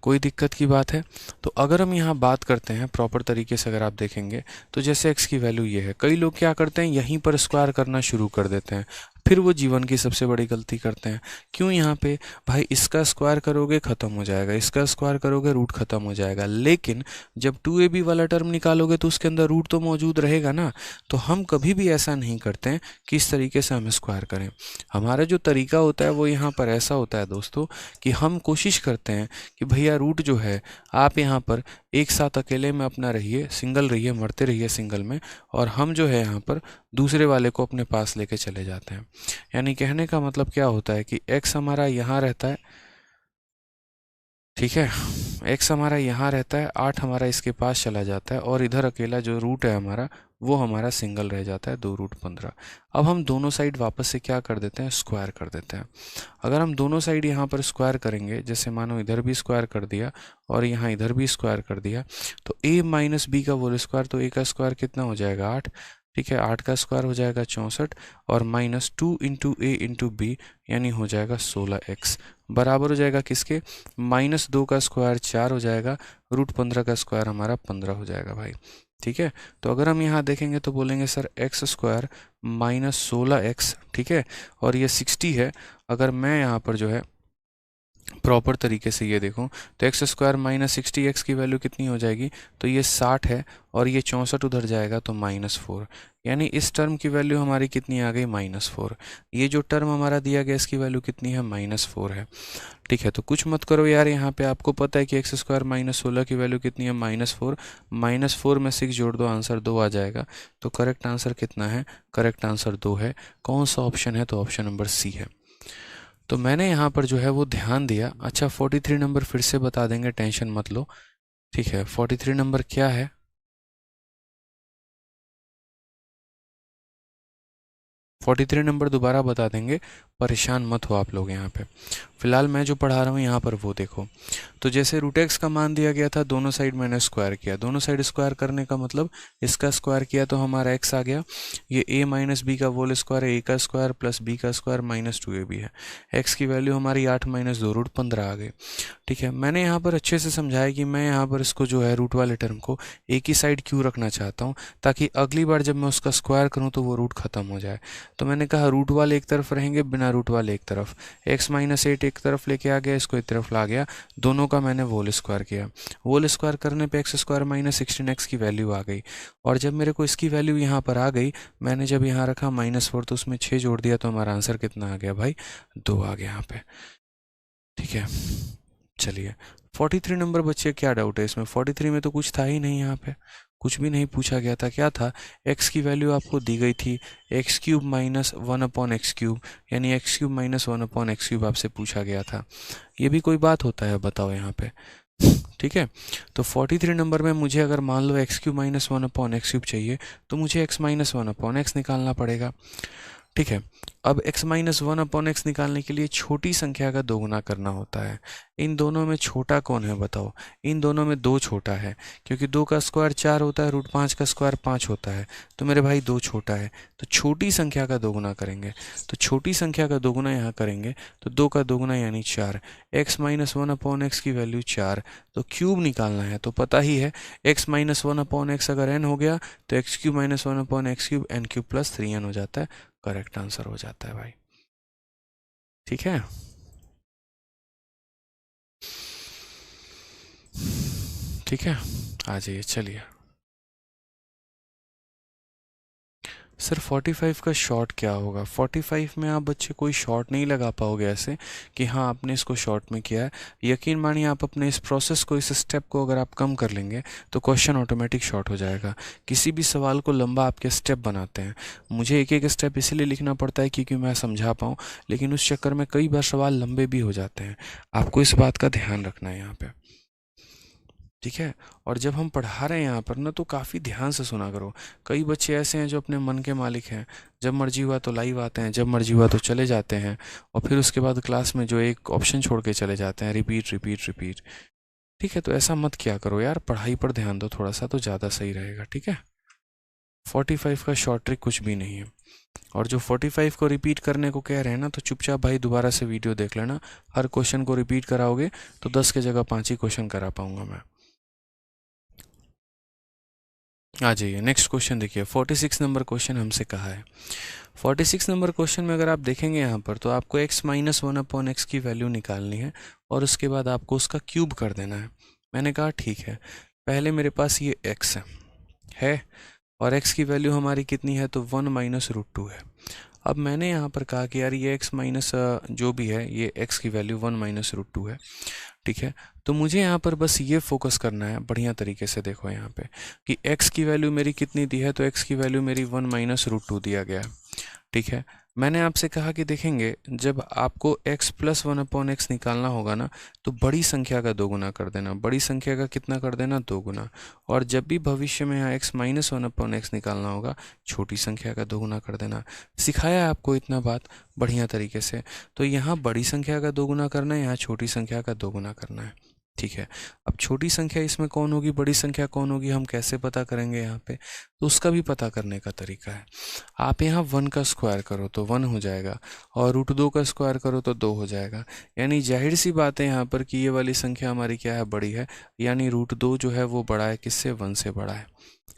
कोई दिक्कत की बात है? तो अगर हम यहाँ बात करते हैं प्रॉपर तरीके से, अगर आप देखेंगे तो जैसे x की वैल्यू ये है, कई लोग क्या करते हैं यहीं पर स्क्वायर करना शुरू कर देते हैं, फिर वो जीवन की सबसे बड़ी गलती करते हैं। क्यों? यहाँ पे भाई इसका स्क्वायर करोगे ख़त्म हो जाएगा, इसका स्क्वायर करोगे रूट ख़त्म हो जाएगा, लेकिन जब 2ab वाला टर्म निकालोगे तो उसके अंदर रूट तो मौजूद रहेगा ना। तो हम कभी भी ऐसा नहीं करते हैं कि इस तरीके से हम स्क्वायर करें। हमारा जो तरीका होता है वो यहाँ पर ऐसा होता है दोस्तों कि हम कोशिश करते हैं कि भैया रूट जो है आप यहाँ पर एक साथ अकेले में अपना रहिए, सिंगल रहिए, मरते रहिए सिंगल में, और हम जो है यहाँ पर दूसरे वाले को अपने पास लेके चले जाते हैं। यानी कहने का मतलब क्या होता है कि x हमारा यहाँ रहता है, ठीक है, x हमारा यहाँ रहता है, 8 हमारा इसके पास चला जाता है, और इधर अकेला जो रूट है हमारा वो हमारा सिंगल रह जाता है, 2√15। अब हम दोनों साइड वापस से क्या कर देते हैं, स्क्वायर कर देते हैं। अगर हम दोनों साइड यहाँ पर स्क्वायर करेंगे, जैसे मानो इधर भी स्क्वायर कर दिया और यहाँ इधर भी स्क्वायर कर दिया, तो a माइनस बी का होल स्क्वायर, तो a का स्क्वायर कितना हो जाएगा, 8। ठीक है, 8 का स्क्वायर हो जाएगा 64, और माइनस 2 इंटू ए इंटू बी यानी हो जाएगा 16x, बराबर हो जाएगा किसके, -2 का स्क्वायर 4 हो जाएगा, √15 का स्क्वायर हमारा 15 हो जाएगा भाई। ठीक है, तो अगर हम यहाँ देखेंगे तो बोलेंगे सर x स्क्वायर -16x, ठीक है, और ये 60 है। अगर मैं यहाँ पर जो है प्रॉपर तरीके से ये देखूं तो एक्स स्क्वायर -60x की वैल्यू कितनी हो जाएगी, तो ये 60 है, और ये 64 उधर जाएगा तो -4, यानी इस टर्म की वैल्यू हमारी कितनी आ गई, -4। ये जो टर्म हमारा दिया गया इसकी वैल्यू कितनी है, -4 है। ठीक है, तो कुछ मत करो यार, यहाँ पे आपको पता है कि एक्स स्क्वायर -16 की वैल्यू कितनी है, -4। -4 में 6 जोड़ दो, आंसर 2 आ जाएगा। तो करेक्ट आंसर कितना है, करेक्ट आंसर 2 है। कौन सा ऑप्शन है, तो ऑप्शन नंबर सी है। तो मैंने यहाँ पर जो है वो ध्यान दिया। अच्छा, 43 नंबर फिर से बता देंगे, टेंशन मत लो। ठीक है, 43 नंबर क्या है, 43 नंबर दोबारा बता देंगे, परेशान मत हो आप लोग। यहाँ पे फिलहाल मैं जो पढ़ा रहा हूँ यहाँ पर वो देखो। तो जैसे √x का मान दिया गया था, दोनों साइड मैंने स्क्वायर किया, दोनों साइड स्क्वायर करने का मतलब इसका स्क्वायर किया तो हमारा x आ गया। ये a माइनस बी का होल स्क्वायर है, a का स्क्वायर प्लस b का स्क्वायर -2ab है। x की वैल्यू हमारी 8 माइनस 2 √15 आ गई। ठीक है, मैंने यहाँ पर अच्छे से समझाया कि मैं यहाँ पर इसको जो है रूट वाले टर्म को एक ही साइड क्यों रखना चाहता हूँ, ताकि अगली बार जब मैं उसका स्क्वायर करूँ तो वो रूट ख़त्म हो जाए। तो मैंने कहा रूट वाले एक तरफ रहेंगे, बिना रूट वाले एक तरफ। x-8 एक तरफ लेके आ गया, इसको एक तरफ ला गया, दोनों का मैंने होल स्क्वायर किया। होल स्क्वायर करने पे x स्क्वायर -16x की वैल्यू आ गई, और जब मेरे को इसकी वैल्यू यहाँ पर आ गई, मैंने जब यहाँ रखा -4 तो उसमें 6 जोड़ दिया, तो हमारा आंसर कितना आ गया भाई, 2 आ गया यहाँ पे। ठीक है, चलिए 43 नंबर बच्चे, क्या डाउट है इसमें? 43 में तो कुछ था ही नहीं, यहाँ पे कुछ भी नहीं पूछा गया था। क्या था? x की वैल्यू आपको दी गई थी x cube minus one upon x cube, यानी x cube minus one upon x cube आपसे पूछा गया था। ये भी कोई बात होता है बताओ यहाँ पे? ठीक है, तो 43 नंबर में मुझे अगर मान लो x cube minus one upon x cube चाहिए, तो मुझे x minus one upon x निकालना पड़ेगा। ठीक है, अब x minus one upon x निकालने के लिए छोटी संख्या का दोगुना करना होता है। इन दोनों में छोटा कौन है बताओ? इन दोनों में दो छोटा है, क्योंकि दो का स्क्वायर 4 होता है, रूट 5 का स्क्वायर 5 होता है, तो मेरे भाई दो छोटा है, तो छोटी संख्या का दोगुना करेंगे। तो छोटी संख्या का दोगुना यहाँ करेंगे तो दो का दोगुना यानी 4, x minus one upon x की वैल्यू 4, तो क्यूब निकालना है तो पता ही है x minus one upon x अगर n हो गया तो x cube minus one upon x cube n cube plus 3n हो जाता है। करेक्ट आंसर हो जाता है भाई। ठीक है, ठीक है, आ जाइए। चलिए सर 45 का शॉर्ट क्या होगा? 45 में आप बच्चे कोई शॉर्ट नहीं लगा पाओगे ऐसे कि हाँ आपने इसको शॉर्ट में किया है। यकीन मानिए आप अपने इस प्रोसेस को, इस स्टेप को अगर आप कम कर लेंगे तो क्वेश्चन ऑटोमेटिक शॉर्ट हो जाएगा। किसी भी सवाल को लंबा आपके स्टेप बनाते हैं। मुझे एक एक स्टेप इसीलिए लिखना पड़ता है क्योंकि मैं समझा पाऊँ, लेकिन उस चक्कर में कई बार सवाल लंबे भी हो जाते हैं। आपको इस बात का ध्यान रखना है यहाँ पे। ठीक है, और जब हम पढ़ा रहे हैं यहाँ पर ना तो काफ़ी ध्यान से सुना करो। कई बच्चे ऐसे हैं जो अपने मन के मालिक हैं, जब मर्जी हुआ तो लाइव आते हैं, जब मर्जी हुआ तो चले जाते हैं, और फिर उसके बाद क्लास में जो एक ऑप्शन छोड़ के चले जाते हैं, रिपीट रिपीट रिपीट। ठीक है, तो ऐसा मत किया करो यार, पढ़ाई पर ध्यान दो थोड़ा सा तो ज़्यादा सही रहेगा। ठीक है, 45 का शॉर्ट ट्रिक कुछ भी नहीं है। और जो 45 को रिपीट करने को कह रहे हैं ना, तो चुपचाप भाई दोबारा से वीडियो देख लेना। हर क्वेश्चन को रिपीट कराओगे तो 10 के जगह 5 ही क्वेश्चन करा पाऊंगा मैं। आ जाइए नेक्स्ट क्वेश्चन देखिए। 46 नंबर क्वेश्चन हमसे कहा है। 46 नंबर क्वेश्चन में अगर आप देखेंगे यहाँ पर तो आपको x minus one upon x की वैल्यू निकालनी है और उसके बाद आपको उसका क्यूब कर देना है। मैंने कहा ठीक है, पहले मेरे पास ये x है और x की वैल्यू हमारी कितनी है, तो 1 माइनस रूट टू है। अब मैंने यहाँ पर कहा कि यार ये x माइनस जो भी है ये x की वैल्यू 1 माइनस रूट टू है। ठीक है, तो मुझे यहाँ पर बस ये फोकस करना है बढ़िया तरीके से। देखो यहाँ पे कि x की वैल्यू मेरी कितनी दी है, तो x की वैल्यू मेरी 1 माइनस रूट टू दिया गया है। ठीक है, मैंने आपसे कहा कि देखेंगे जब आपको x plus one upon x निकालना होगा ना, तो बड़ी संख्या का दोगुना कर देना। बड़ी संख्या का कितना कर देना? दोगुना। और जब भी भविष्य में यहाँ x minus one upon x निकालना होगा, छोटी संख्या का दोगुना कर देना। सिखाया है आपको इतना बात बढ़िया तरीके से। तो यहाँ बड़ी संख्या का दोगुना करना है, यहाँ छोटी संख्या का दोगुना करना है। ठीक है, अब छोटी संख्या इसमें कौन होगी, बड़ी संख्या कौन होगी, हम कैसे पता करेंगे यहाँ पे? तो उसका भी पता करने का तरीका है। आप यहाँ 1 का स्क्वायर करो तो 1 हो जाएगा, और रूट 2 का स्क्वायर करो तो 2 हो जाएगा। यानी जाहिर सी बात है यहाँ पर कि ये वाली संख्या हमारी क्या है, बड़ी है। यानी रूट 2 जो है वो बड़ा है किससे? 1 से बड़ा है।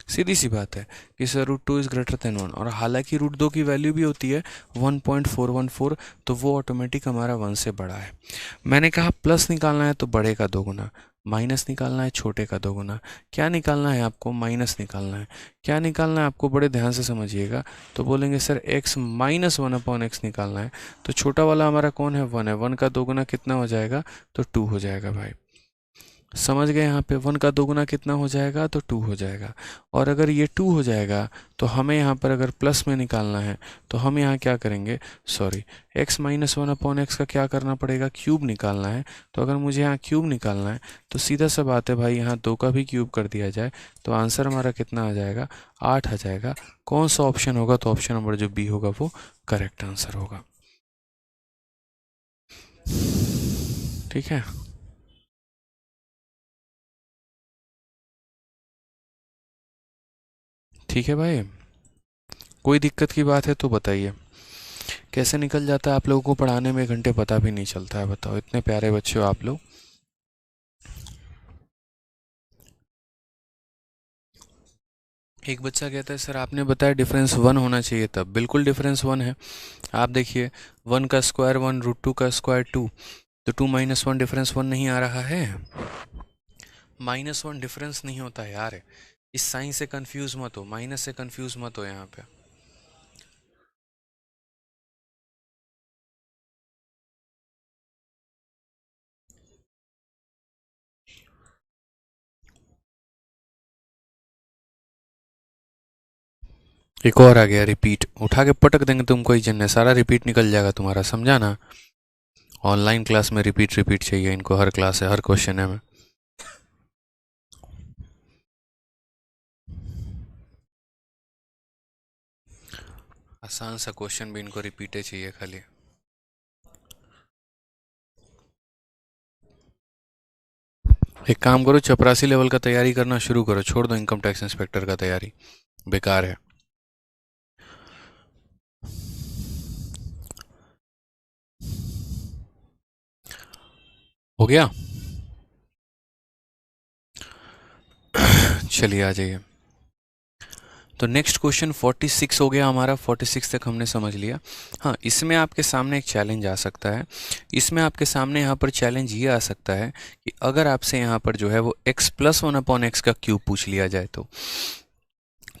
सीधी सी बात है कि sir root 2 is greater than 1, और हालांकि रूट 2 की वैल्यू भी होती है 1.414, तो वो ऑटोमेटिक हमारा 1 से बड़ा है। मैंने कहा प्लस निकालना है तो बड़े का दोगुना, माइनस निकालना है छोटे का दोगुना। क्या निकालना है आपको? माइनस निकालना है। क्या निकालना है आपको? बड़े ध्यान से समझिएगा। तो बोलेंगे sir x minus one upon x निकालना है, तो छोटा वाला हमारा कौन है? 1 है। 1 का दोगुना कितना हो जाएगा? तो 2 हो जाएगा भाई। समझ गए? यहाँ पे 1 का दोगुना कितना हो जाएगा? तो 2 हो जाएगा। और अगर ये 2 हो जाएगा तो हमें यहाँ पर अगर प्लस में निकालना है तो हम यहाँ क्या करेंगे? Sorry, x minus one upon x का क्या करना पड़ेगा? क्यूब निकालना है। तो अगर मुझे यहाँ क्यूब निकालना है तो सीधा सा बात है भाई, यहाँ 2 का भी क्यूब कर दिया जाए तो आंसर हमारा कितना आ जाएगा? 8 आ जाएगा। कौन सा ऑप्शन होगा? तो ऑप्शन नंबर जो बी होगा वो करेक्ट आंसर होगा। ठीक है, ठीक है भाई, कोई दिक्कत की बात है तो बताइए। कैसे निकल जाता है आप लोगों को पढ़ाने में घंटे पता भी नहीं चलता है, बताओ, इतने प्यारे बच्चे हो आप लोग। एक बच्चा कहता है सर आपने बताया डिफरेंस 1 होना चाहिए, तब बिल्कुल डिफरेंस 1 है। आप देखिए 1 का स्क्वायर 1, रूट 2 का स्क्वायर 2, तो 2 माइनस 1 डिफरेंस 1 नहीं आ रहा है? माइनस 1 डिफरेंस नहीं होता है यार, इस साइन से कंफ्यूज मत हो, माइनस से कंफ्यूज मत हो यहाँ पे। एक और आ गया रिपीट, उठा के पटक देंगे तुमको ही जन्ने, सारा रिपीट निकल जाएगा तुम्हारा, समझा ना। ऑनलाइन क्लास में रिपीट रिपीट चाहिए इनको, हर क्लास है, हर क्वेश्चन है में। आसान सा क्वेश्चन भी इनको रिपीटे चाहिए खाली। एक काम करो, चपरासी लेवल का तैयारी करना शुरू करो, छोड़ दो इनकम टैक्स इंस्पेक्टर का तैयारी, बेकार है। हो गया, चलिए आ जाइए। तो नेक्स्ट क्वेश्चन 46 हो गया हमारा, 46 तक हमने समझ लिया। हाँ, इसमें आपके सामने एक चैलेंज आ सकता है। इसमें आपके सामने यहाँ पर चैलेंज ये आ सकता है कि अगर आपसे यहाँ पर जो है वो x प्लस 1/x का क्यूब पूछ लिया जाए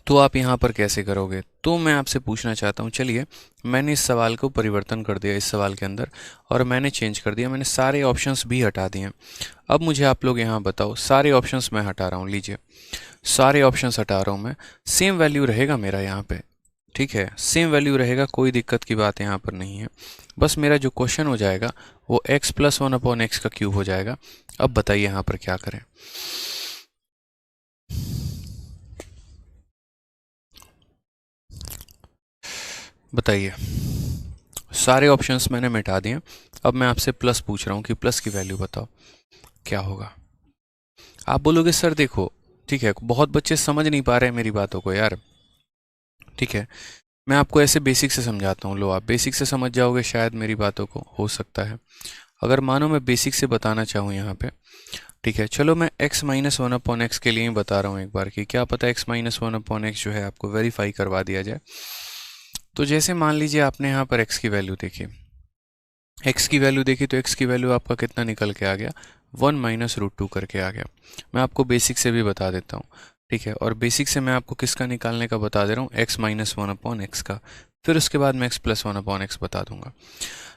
तो आप यहाँ पर कैसे करोगे। तो मैं आपसे पूछना चाहता हूँ, चलिए मैंने इस सवाल को परिवर्तन कर दिया, इस सवाल के अंदर, और मैंने चेंज कर दिया, मैंने सारे ऑप्शंस भी हटा दिए। अब मुझे आप लोग यहाँ बताओ, सारे ऑप्शंस मैं हटा रहा हूँ, लीजिए सारे ऑप्शंस हटा रहा हूँ मैं, सेम वैल्यू रहेगा मेरा यहाँ पे, ठीक है, सेम वैल्यू रहेगा, कोई दिक्कत की बात यहाँ पर नहीं है। बस मेरा जो क्वेश्चन हो जाएगा वो x प्लस 1/x का क्यूब हो जाएगा। अब बताइए यहाँ पर क्या करें। बताइए, सारे ऑप्शंस मैंने मिटा दिए, अब मैं आपसे प्लस पूछ रहा हूँ कि प्लस की वैल्यू बताओ क्या होगा। आप बोलोगे सर देखो, ठीक है, बहुत बच्चे समझ नहीं पा रहे हैं मेरी बातों को यार, ठीक है, मैं आपको ऐसे बेसिक से समझाता हूँ, लो आप बेसिक से समझ जाओगे शायद मेरी बातों को, हो सकता है। अगर मानो मैं बेसिक से बताना चाहूँ यहाँ पे, ठीक है, चलो मैं x माइनस 1/x के लिए ही बता रहा हूँ एक बार, कि क्या पता x माइनस 1/x जो है आपको वेरीफाई करवा दिया जाए। तो जैसे मान लीजिए आपने यहाँ पर x की वैल्यू देखी, x की वैल्यू देखी, तो x की वैल्यू आपका कितना निकल के आ गया, 1 माइनस रूट 2 करके आ गया। मैं आपको बेसिक से भी बता देता हूँ, ठीक है, और बेसिक से मैं आपको किसका निकालने का बता दे रहा हूँ, x माइनस 1/x का, फिर उसके बाद मैं x प्लस 1/x बता दूंगा।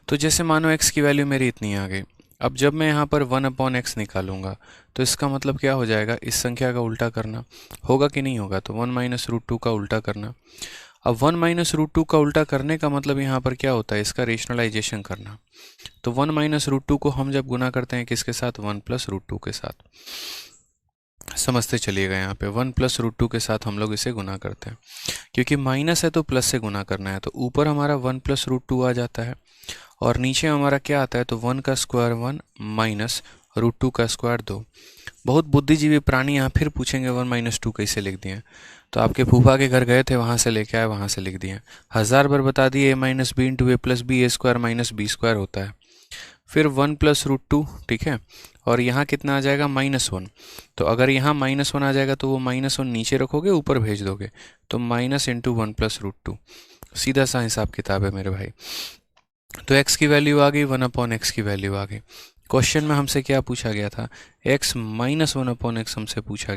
तो जैसे मानो x की वैल्यू मेरी इतनी आ गई, अब जब मैं यहाँ पर 1/x निकालूंगा तो इसका मतलब क्या हो जाएगा, इस संख्या का उल्टा करना होगा कि नहीं होगा, तो 1 माइनस रूट 2 का उल्टा करना। अब 1 माइनस रूट 2 का उल्टा करने का मतलब यहाँ पर क्या होता है, इसका रेशनलाइजेशन करना। तो 1 माइनस रूट 2 को हम जब गुना करते हैं किसके साथ, 1 प्लस रूट 2 के साथ, समझते चलिएगा, यहाँ पे 1 प्लस रूट 2 के साथ हम लोग इसे गुना करते हैं, क्योंकि माइनस है तो प्लस से गुना करना है, तो ऊपर हमारा 1 प्लस रूट 2 आ जाता है, और नीचे हमारा क्या आता है, तो 1 का स्क्वायर 1 माइनस रूट 2 का स्क्वायर 2। बहुत बुद्धिजीवी प्राणी यहाँ फिर पूछेंगे 1 माइनस 2 कैसे लिख दिए, तो आपके फूफा के घर गए थे, वहाँ से लेके आए, वहाँ से लिख दिए, 1000 बार बता दिए, a minus b into a plus b, a square minus b square होता है, फिर 1 प्लस रूट 2, ठीक है, और यहाँ कितना आ जाएगा, -1। तो अगर यहाँ -1 आ जाएगा तो वो -1 नीचे रखोगे, ऊपर भेज दोगे, तो माइनस इंटू 1 प्लस रूट 2, सीधा सा हिसाब किताब है मेरे भाई। तो x की वैल्यू आ गई, 1/x की वैल्यू आ गई। क्वेश्चन में हमसे क्या पूछा गया था, x माइनस 1/x हमसे पूछा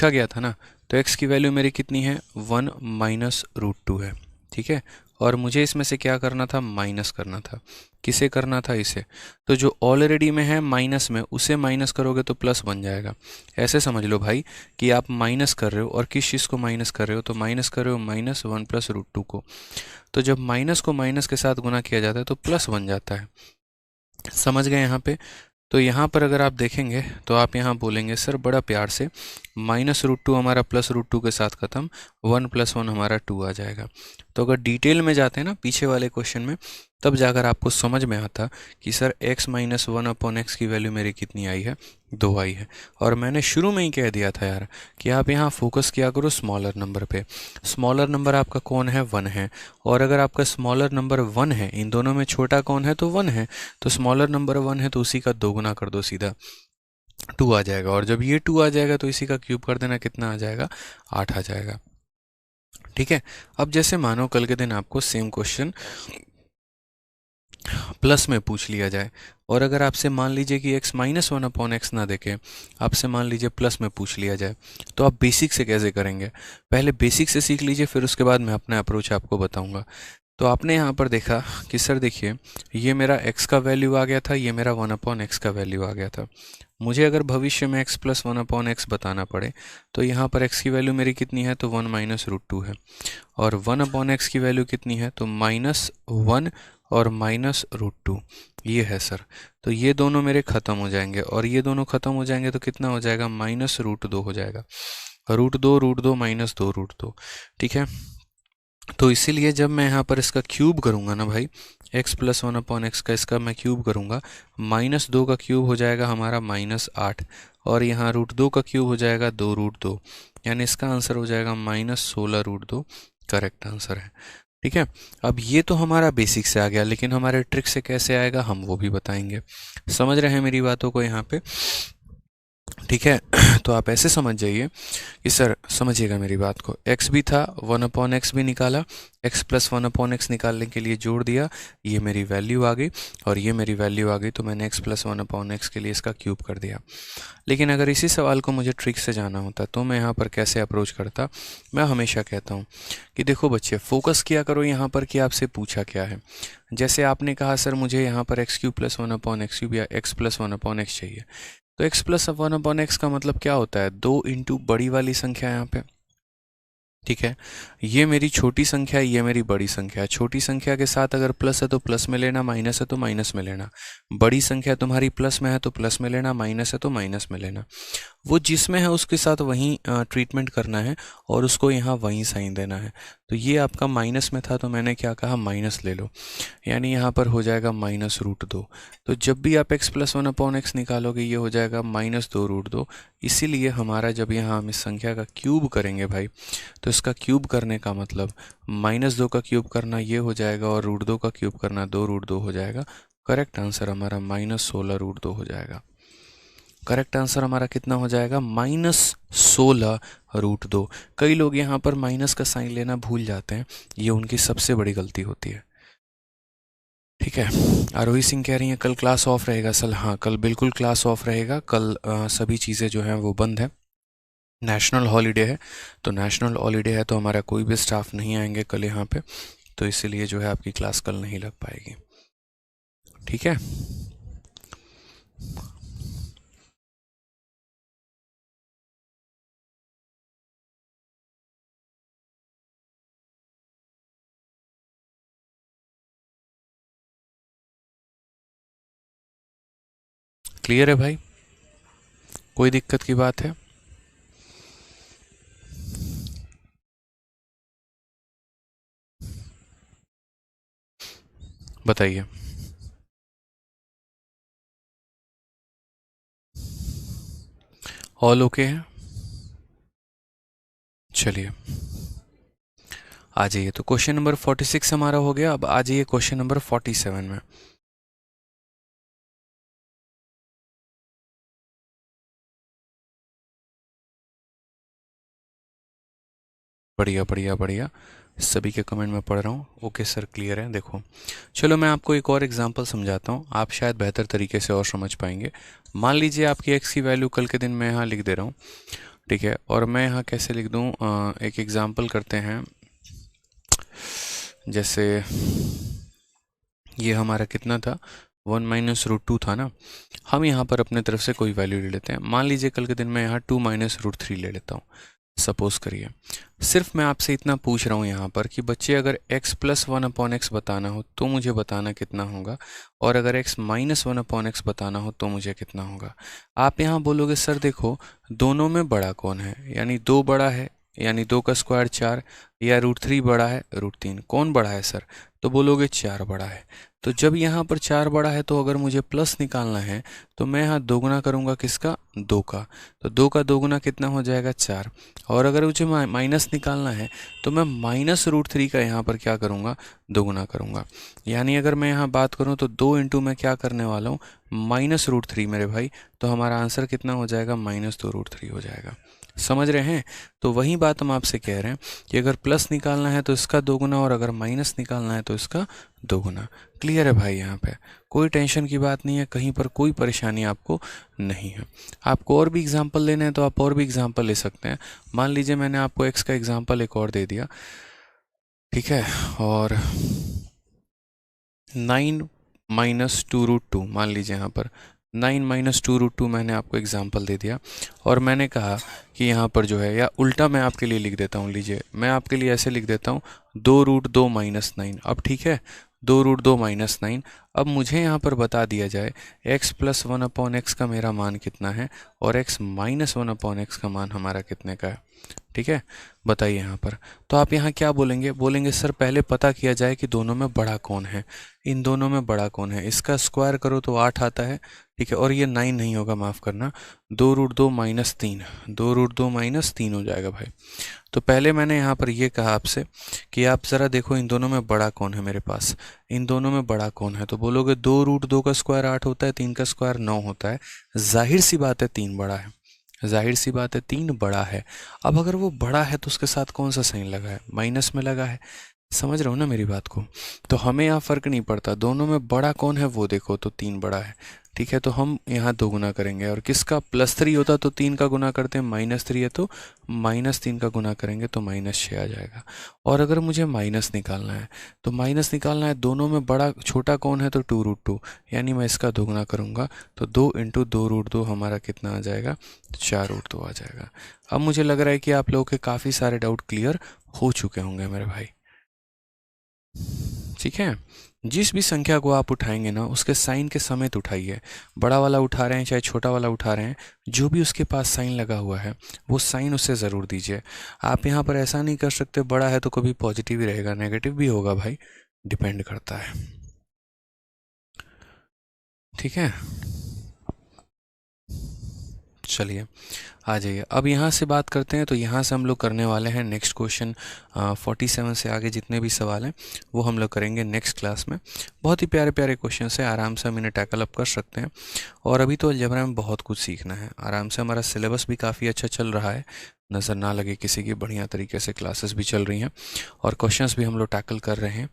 गया था ना, तो x की वैल्यू मेरी कितनी है, 1 माइनस रूट 2 है, ठीक है, और मुझे इसमें से क्या करना था, माइनस करना था, किसे करना था, इसे, तो जो ऑलरेडी में है माइनस में, उसे माइनस करोगे तो प्लस बन जाएगा। ऐसे समझ लो भाई कि आप माइनस कर रहे हो, और किस चीज़ को माइनस कर रहे हो, तो माइनस कर रहे हो -1 प्लस रूट 2 को, तो जब माइनस को माइनस के साथ गुना किया जाता है तो प्लस बन जाता है, समझ गए यहाँ पे। तो यहाँ पर अगर आप देखेंगे तो आप यहाँ बोलेंगे सर बड़ा प्यार से, माइनस रूट 2 हमारा प्लस रूट 2 के साथ ख़त्म, 1 + 1 हमारा 2 आ जाएगा। तो अगर डिटेल में जाते हैं ना पीछे वाले क्वेश्चन में, तब जाकर आपको समझ में आता कि सर x माइनस 1/x की वैल्यू मेरी कितनी आई है, 2 आई है। और मैंने शुरू में ही कह दिया था यार कि आप यहाँ फोकस किया करो स्मॉलर नंबर पे। स्मॉलर नंबर आपका कौन है, 1 है, और अगर आपका स्मॉलर नंबर 1 है, इन दोनों में छोटा कौन है, तो 1 है, तो स्मॉलर नंबर 1 है तो उसी का 2 गुना कर दो, सीधा 2 आ जाएगा, और जब ये 2 आ जाएगा तो इसी का क्यूब कर देना, कितना आ जाएगा, 8 आ जाएगा, ठीक है। अब जैसे मानो कल के दिन आपको सेम क्वेश्चन प्लस में पूछ लिया जाए, और अगर आपसे मान लीजिए कि x माइनस 1/x ना देके आपसे मान लीजिए प्लस में पूछ लिया जाए, तो आप बेसिक से कैसे करेंगे, पहले बेसिक से सीख लीजिए, फिर उसके बाद मैं अपना अप्रोच आपको बताऊंगा। तो आपने यहाँ पर देखा कि सर देखिए ये मेरा x का वैल्यू आ गया था, ये मेरा 1/x का वैल्यू आ गया था, मुझे अगर भविष्य में x प्लस 1/x बताना पड़े तो यहाँ पर x की वैल्यू मेरी कितनी है, तो 1 माइनस रूट 2 है, और 1/x की वैल्यू कितनी है, तो -1 और -√2 ये है सर। तो ये दोनों मेरे ख़त्म हो जाएंगे, और ये दोनों ख़त्म हो जाएंगे तो कितना हो जाएगा, -√2 हो जाएगा, √2 -2 ठीक है। तो इसीलिए जब मैं यहाँ पर इसका क्यूब करूँगा ना भाई, x प्लस 1/x का इसका मैं क्यूब करूँगा, -2 का क्यूब हो जाएगा हमारा -8, और यहाँ √2 का क्यूब हो जाएगा 2√2, यानी इसका आंसर हो जाएगा -16√2 करेक्ट आंसर है। ठीक है, अब ये तो हमारा बेसिक से आ गया, लेकिन हमारे ट्रिक से कैसे आएगा हम वो भी बताएंगे। समझ रहे हैं मेरी बातों को यहाँ पे? ठीक है, तो आप ऐसे समझ जाइए कि सर समझिएगा मेरी बात को, x भी था 1/x भी निकाला, x प्लस 1/x निकालने के लिए जोड़ दिया, ये मेरी वैल्यू आ गई और ये मेरी वैल्यू आ गई, तो मैंने x प्लस 1/x के लिए इसका क्यूब कर दिया। लेकिन अगर इसी सवाल को मुझे ट्रिक से जाना होता तो मैं यहाँ पर कैसे अप्रोच करता? मैं हमेशा कहता हूँ कि देखो बच्चे, फोकस किया करो यहाँ पर कि आपसे पूछा क्या है। जैसे आपने कहा सर मुझे यहाँ पर x³ प्लस 1/x³ या x प्लस 1/x चाहिए, तो x प्लस 1/x का मतलब क्या होता है, 2 इंटू बड़ी वाली संख्या यहाँ पे। ठीक है, ये मेरी छोटी संख्या है, ये मेरी बड़ी संख्या है। छोटी संख्या के साथ अगर प्लस है तो प्लस में लेना, माइनस है तो माइनस में लेना। बड़ी संख्या तुम्हारी प्लस में है तो प्लस में लेना, माइनस है तो माइनस में लेना। वो जिसमें है उसके साथ वहीं ट्रीटमेंट करना है और उसको यहाँ वहीं साइन देना है। तो ये आपका माइनस में था तो मैंने क्या कहा, माइनस ले लो, यानी यहाँ पर हो जाएगा -√2। तो जब भी आप x प्लस 1/x निकालोगे ये हो जाएगा -2√2। इसीलिए हमारा जब यहाँ हम इस संख्या का क्यूब करेंगे भाई, तो इसका क्यूब करने का मतलब -2 का क्यूब करना ये हो जाएगा, और √2 का क्यूब करना 2√2 हो जाएगा। करेक्ट आंसर हमारा -16√2 हो जाएगा। करेक्ट आंसर हमारा कितना हो जाएगा, -16√2। कई लोग यहाँ पर माइनस का साइन लेना भूल जाते हैं, ये उनकी सबसे बड़ी गलती होती है। ठीक है, आरोही सिंह कह रही हैं कल क्लास ऑफ रहेगा सर। हाँ, कल बिल्कुल क्लास ऑफ रहेगा। कल सभी चीज़ें जो हैं वो बंद है, नेशनल हॉलीडे है। तो नेशनल हॉलीडे है तो हमारा कोई भी स्टाफ नहीं आएंगे कल यहाँ पे, तो इसीलिए जो है आपकी क्लास कल नहीं लग पाएगी। ठीक है, क्लियर है भाई? कोई दिक्कत की बात है? बताइए। ऑल ओके है? चलिए आ जाइए। तो क्वेश्चन नंबर 46 हमारा हो गया। अब आ जाइए क्वेश्चन नंबर 47 में। बढ़िया बढ़िया बढ़िया, सभी के कमेंट में पढ़ रहा हूँ। ओके सर, क्लियर है। देखो चलो मैं आपको एक और एग्जांपल समझाता हूँ, आप शायद बेहतर तरीके से और समझ पाएंगे। मान लीजिए आपकी एक्स की वैल्यू कल के दिन मैं यहाँ लिख दे रहा हूँ, ठीक है, और मैं यहाँ कैसे लिख दूँ, एक एग्जांपल करते हैं। जैसे ये हमारा कितना था, 1 - √2 था ना। हम यहाँ पर अपने तरफ से कोई वैल्यू ले लेते हैं। मान लीजिए कल के दिन मैं यहाँ 2 - √3 ले लेता हूँ, सपोज करिए। सिर्फ मैं आपसे इतना पूछ रहा हूँ यहाँ पर कि बच्चे अगर x प्लस 1/x बताना हो तो मुझे बताना कितना होगा, और अगर x माइनस 1/x बताना हो तो मुझे कितना होगा। आप यहाँ बोलोगे सर देखो दोनों में बड़ा कौन है, यानी 2 बड़ा है, यानी 2 का स्क्वायर 4, या √3 बड़ा है, √3 कौन बड़ा है सर, तो बोलोगे 4 बड़ा है। तो जब यहाँ पर 4 बड़ा है तो अगर मुझे प्लस निकालना है तो मैं यहाँ दोगुना करूँगा किसका, 2 का। तो 2 का दोगुना कितना हो जाएगा, 4। और अगर मुझे माइनस निकालना है तो मैं -√3 का यहाँ पर क्या करूँगा, दोगुना करूँगा। यानी अगर मैं यहाँ बात करूँ तो 2 इंटू मैं क्या करने वाला हूँ, -√3 मेरे भाई। तो हमारा आंसर कितना हो जाएगा, -2√3 हो जाएगा। समझ रहे हैं? तो वही बात हम आपसे कह रहे हैं कि अगर प्लस निकालना है तो इसका दोगुना, और अगर माइनस निकालना है तो इसका दोगुना। क्लियर है भाई? यहाँ पे कोई टेंशन की बात नहीं है, कहीं पर कोई परेशानी आपको नहीं है। आपको और भी एग्जांपल लेने हैं तो आप और भी एग्जांपल ले सकते हैं। मान लीजिए मैंने आपको x का एग्जांपल एक और दे दिया, ठीक है, और 9 - 2√2 मान लीजिए यहाँ पर 9 माइनस 2√2 मैंने आपको एग्जांपल दे दिया, और मैंने कहा कि यहाँ पर जो है, या उल्टा मैं आपके लिए लिख देता हूँ, लीजिए मैं आपके लिए ऐसे लिख देता हूँ 2√2 माइनस 9। अब ठीक है, 2√2 माइनस 9। अब मुझे यहाँ पर बता दिया जाए x प्लस 1/x का मेरा मान कितना है और x माइनस 1/x का मान हमारा कितने का है। ठीक है, बताइए यहाँ पर। तो आप यहाँ क्या बोलेंगे, बोलेंगे सर पहले पता किया जाए कि दोनों में बड़ा कौन है, इन दोनों में बड़ा कौन है। इसका स्क्वायर करो तो 8 आता है, ठीक है, और ये 9 नहीं होगा, माफ़ करना, 2√2 माइनस 3, 2√2 माइनस 3 हो जाएगा भाई। तो पहले मैंने यहाँ पर ये कहा आपसे कि आप ज़रा देखो इन दोनों में बड़ा कौन है मेरे पास, इन दोनों में बड़ा कौन है। तो बोलोगे 2√2 का स्क्वायर 8 होता है, 3 का स्क्वायर 9 होता है, जाहिर सी बात है 3 बड़ा है, जाहिर सी बात है 3 बड़ा है। अब अगर वो बड़ा है तो उसके साथ कौन सा साइन लगा है, माइनस में लगा है। समझ रहे हो ना मेरी बात को। तो हमें यहाँ फ़र्क नहीं पड़ता, दोनों में बड़ा कौन है वो देखो, तो 3 बड़ा है। ठीक है, तो हम यहाँ 2 गुना करेंगे, और किसका +3 होता तो 3 का गुना करते हैं, -3 है तो -3 का गुना करेंगे तो -6 आ जाएगा। और अगर मुझे माइनस निकालना है, तो माइनस निकालना है, दोनों में बड़ा छोटा कौन है तो 2√2, यानी मैं इसका 2 गुना करूँगा तो 2 × 2√2 हमारा कितना आ जाएगा, 4√2 आ जाएगा। अब मुझे लग रहा है कि आप लोगों के काफ़ी सारे डाउट क्लियर हो चुके होंगे मेरे भाई। ठीक है, जिस भी संख्या को आप उठाएंगे ना, उसके साइन के समेत उठाइए। बड़ा वाला उठा रहे हैं चाहे छोटा वाला उठा रहे हैं, जो भी उसके पास साइन लगा हुआ है वो साइन उससे ज़रूर दीजिए। आप यहाँ पर ऐसा नहीं कर सकते, बड़ा है तो कभी पॉजिटिव ही रहेगा, नेगेटिव भी होगा भाई, डिपेंड करता है। ठीक है, चलिए आ जाइए। अब यहाँ से बात करते हैं, तो यहाँ से हम लोग करने वाले हैं नेक्स्ट क्वेश्चन। 47 से आगे जितने भी सवाल हैं वो हम लोग करेंगे नेक्स्ट क्लास में। बहुत ही प्यारे प्यारे क्वेश्चन है, आराम से हम इन्हें टैकल अप कर सकते हैं। और अभी तो अलजेब्रा में बहुत कुछ सीखना है, आराम से हमारा सिलेबस भी काफ़ी अच्छा चल रहा है, नज़र ना लगे किसी की, बढ़िया तरीके से क्लासेस भी चल रही हैं और क्वेश्चंस भी हम लोग टैकल कर रहे हैं।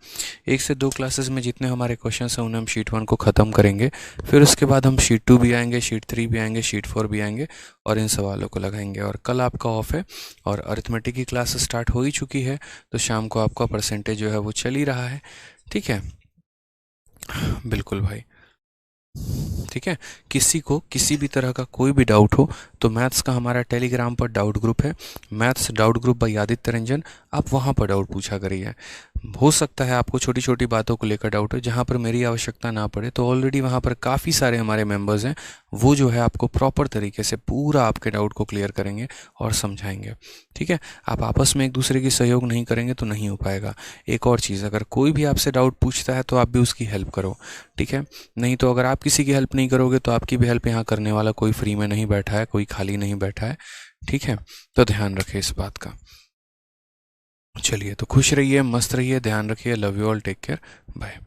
1 से 2 क्लासेस में जितने हमारे क्वेश्चंस हैं उन्हें हम शीट 1 को ख़त्म करेंगे, फिर उसके बाद हम शीट 2 भी आएंगे, शीट 3 भी आएंगे, शीट 4 भी आएंगे और इन सवालों को लगाएंगे। और कल आपका ऑफ है और अरिथमेटिक की क्लास स्टार्ट हो ही चुकी है, तो शाम को आपका परसेंटेज जो है वो चल ही रहा है। ठीक है, बिल्कुल भाई। ठीक है, किसी को किसी भी तरह का कोई भी डाउट हो तो मैथ्स का हमारा टेलीग्राम पर डाउट ग्रुप है, maths doubt group by Aditya Ranjan, आप वहाँ पर डाउट पूछा करिए। हो सकता है आपको छोटी छोटी बातों को लेकर डाउट हो जहाँ पर मेरी आवश्यकता ना पड़े, तो ऑलरेडी वहाँ पर काफ़ी सारे हमारे मेंबर्स हैं, वो जो है आपको प्रॉपर तरीके से पूरा आपके डाउट को क्लियर करेंगे और समझाएंगे। ठीक है, आप आपस में एक दूसरे की सहयोग नहीं करेंगे तो नहीं हो पाएगा। एक और चीज़, अगर कोई भी आपसे डाउट पूछता है तो आप भी उसकी हेल्प करो। ठीक है, नहीं तो अगर आप किसी की हेल्प नहीं करोगे तो आपकी भी हेल्प यहाँ करने वाला कोई फ्री में नहीं बैठा है, कोई खाली नहीं बैठा है। ठीक है, तो ध्यान रखें इस बात का। चलिए, तो खुश रहिए, मस्त रहिए, ध्यान रखिए, love you all, take care, bye.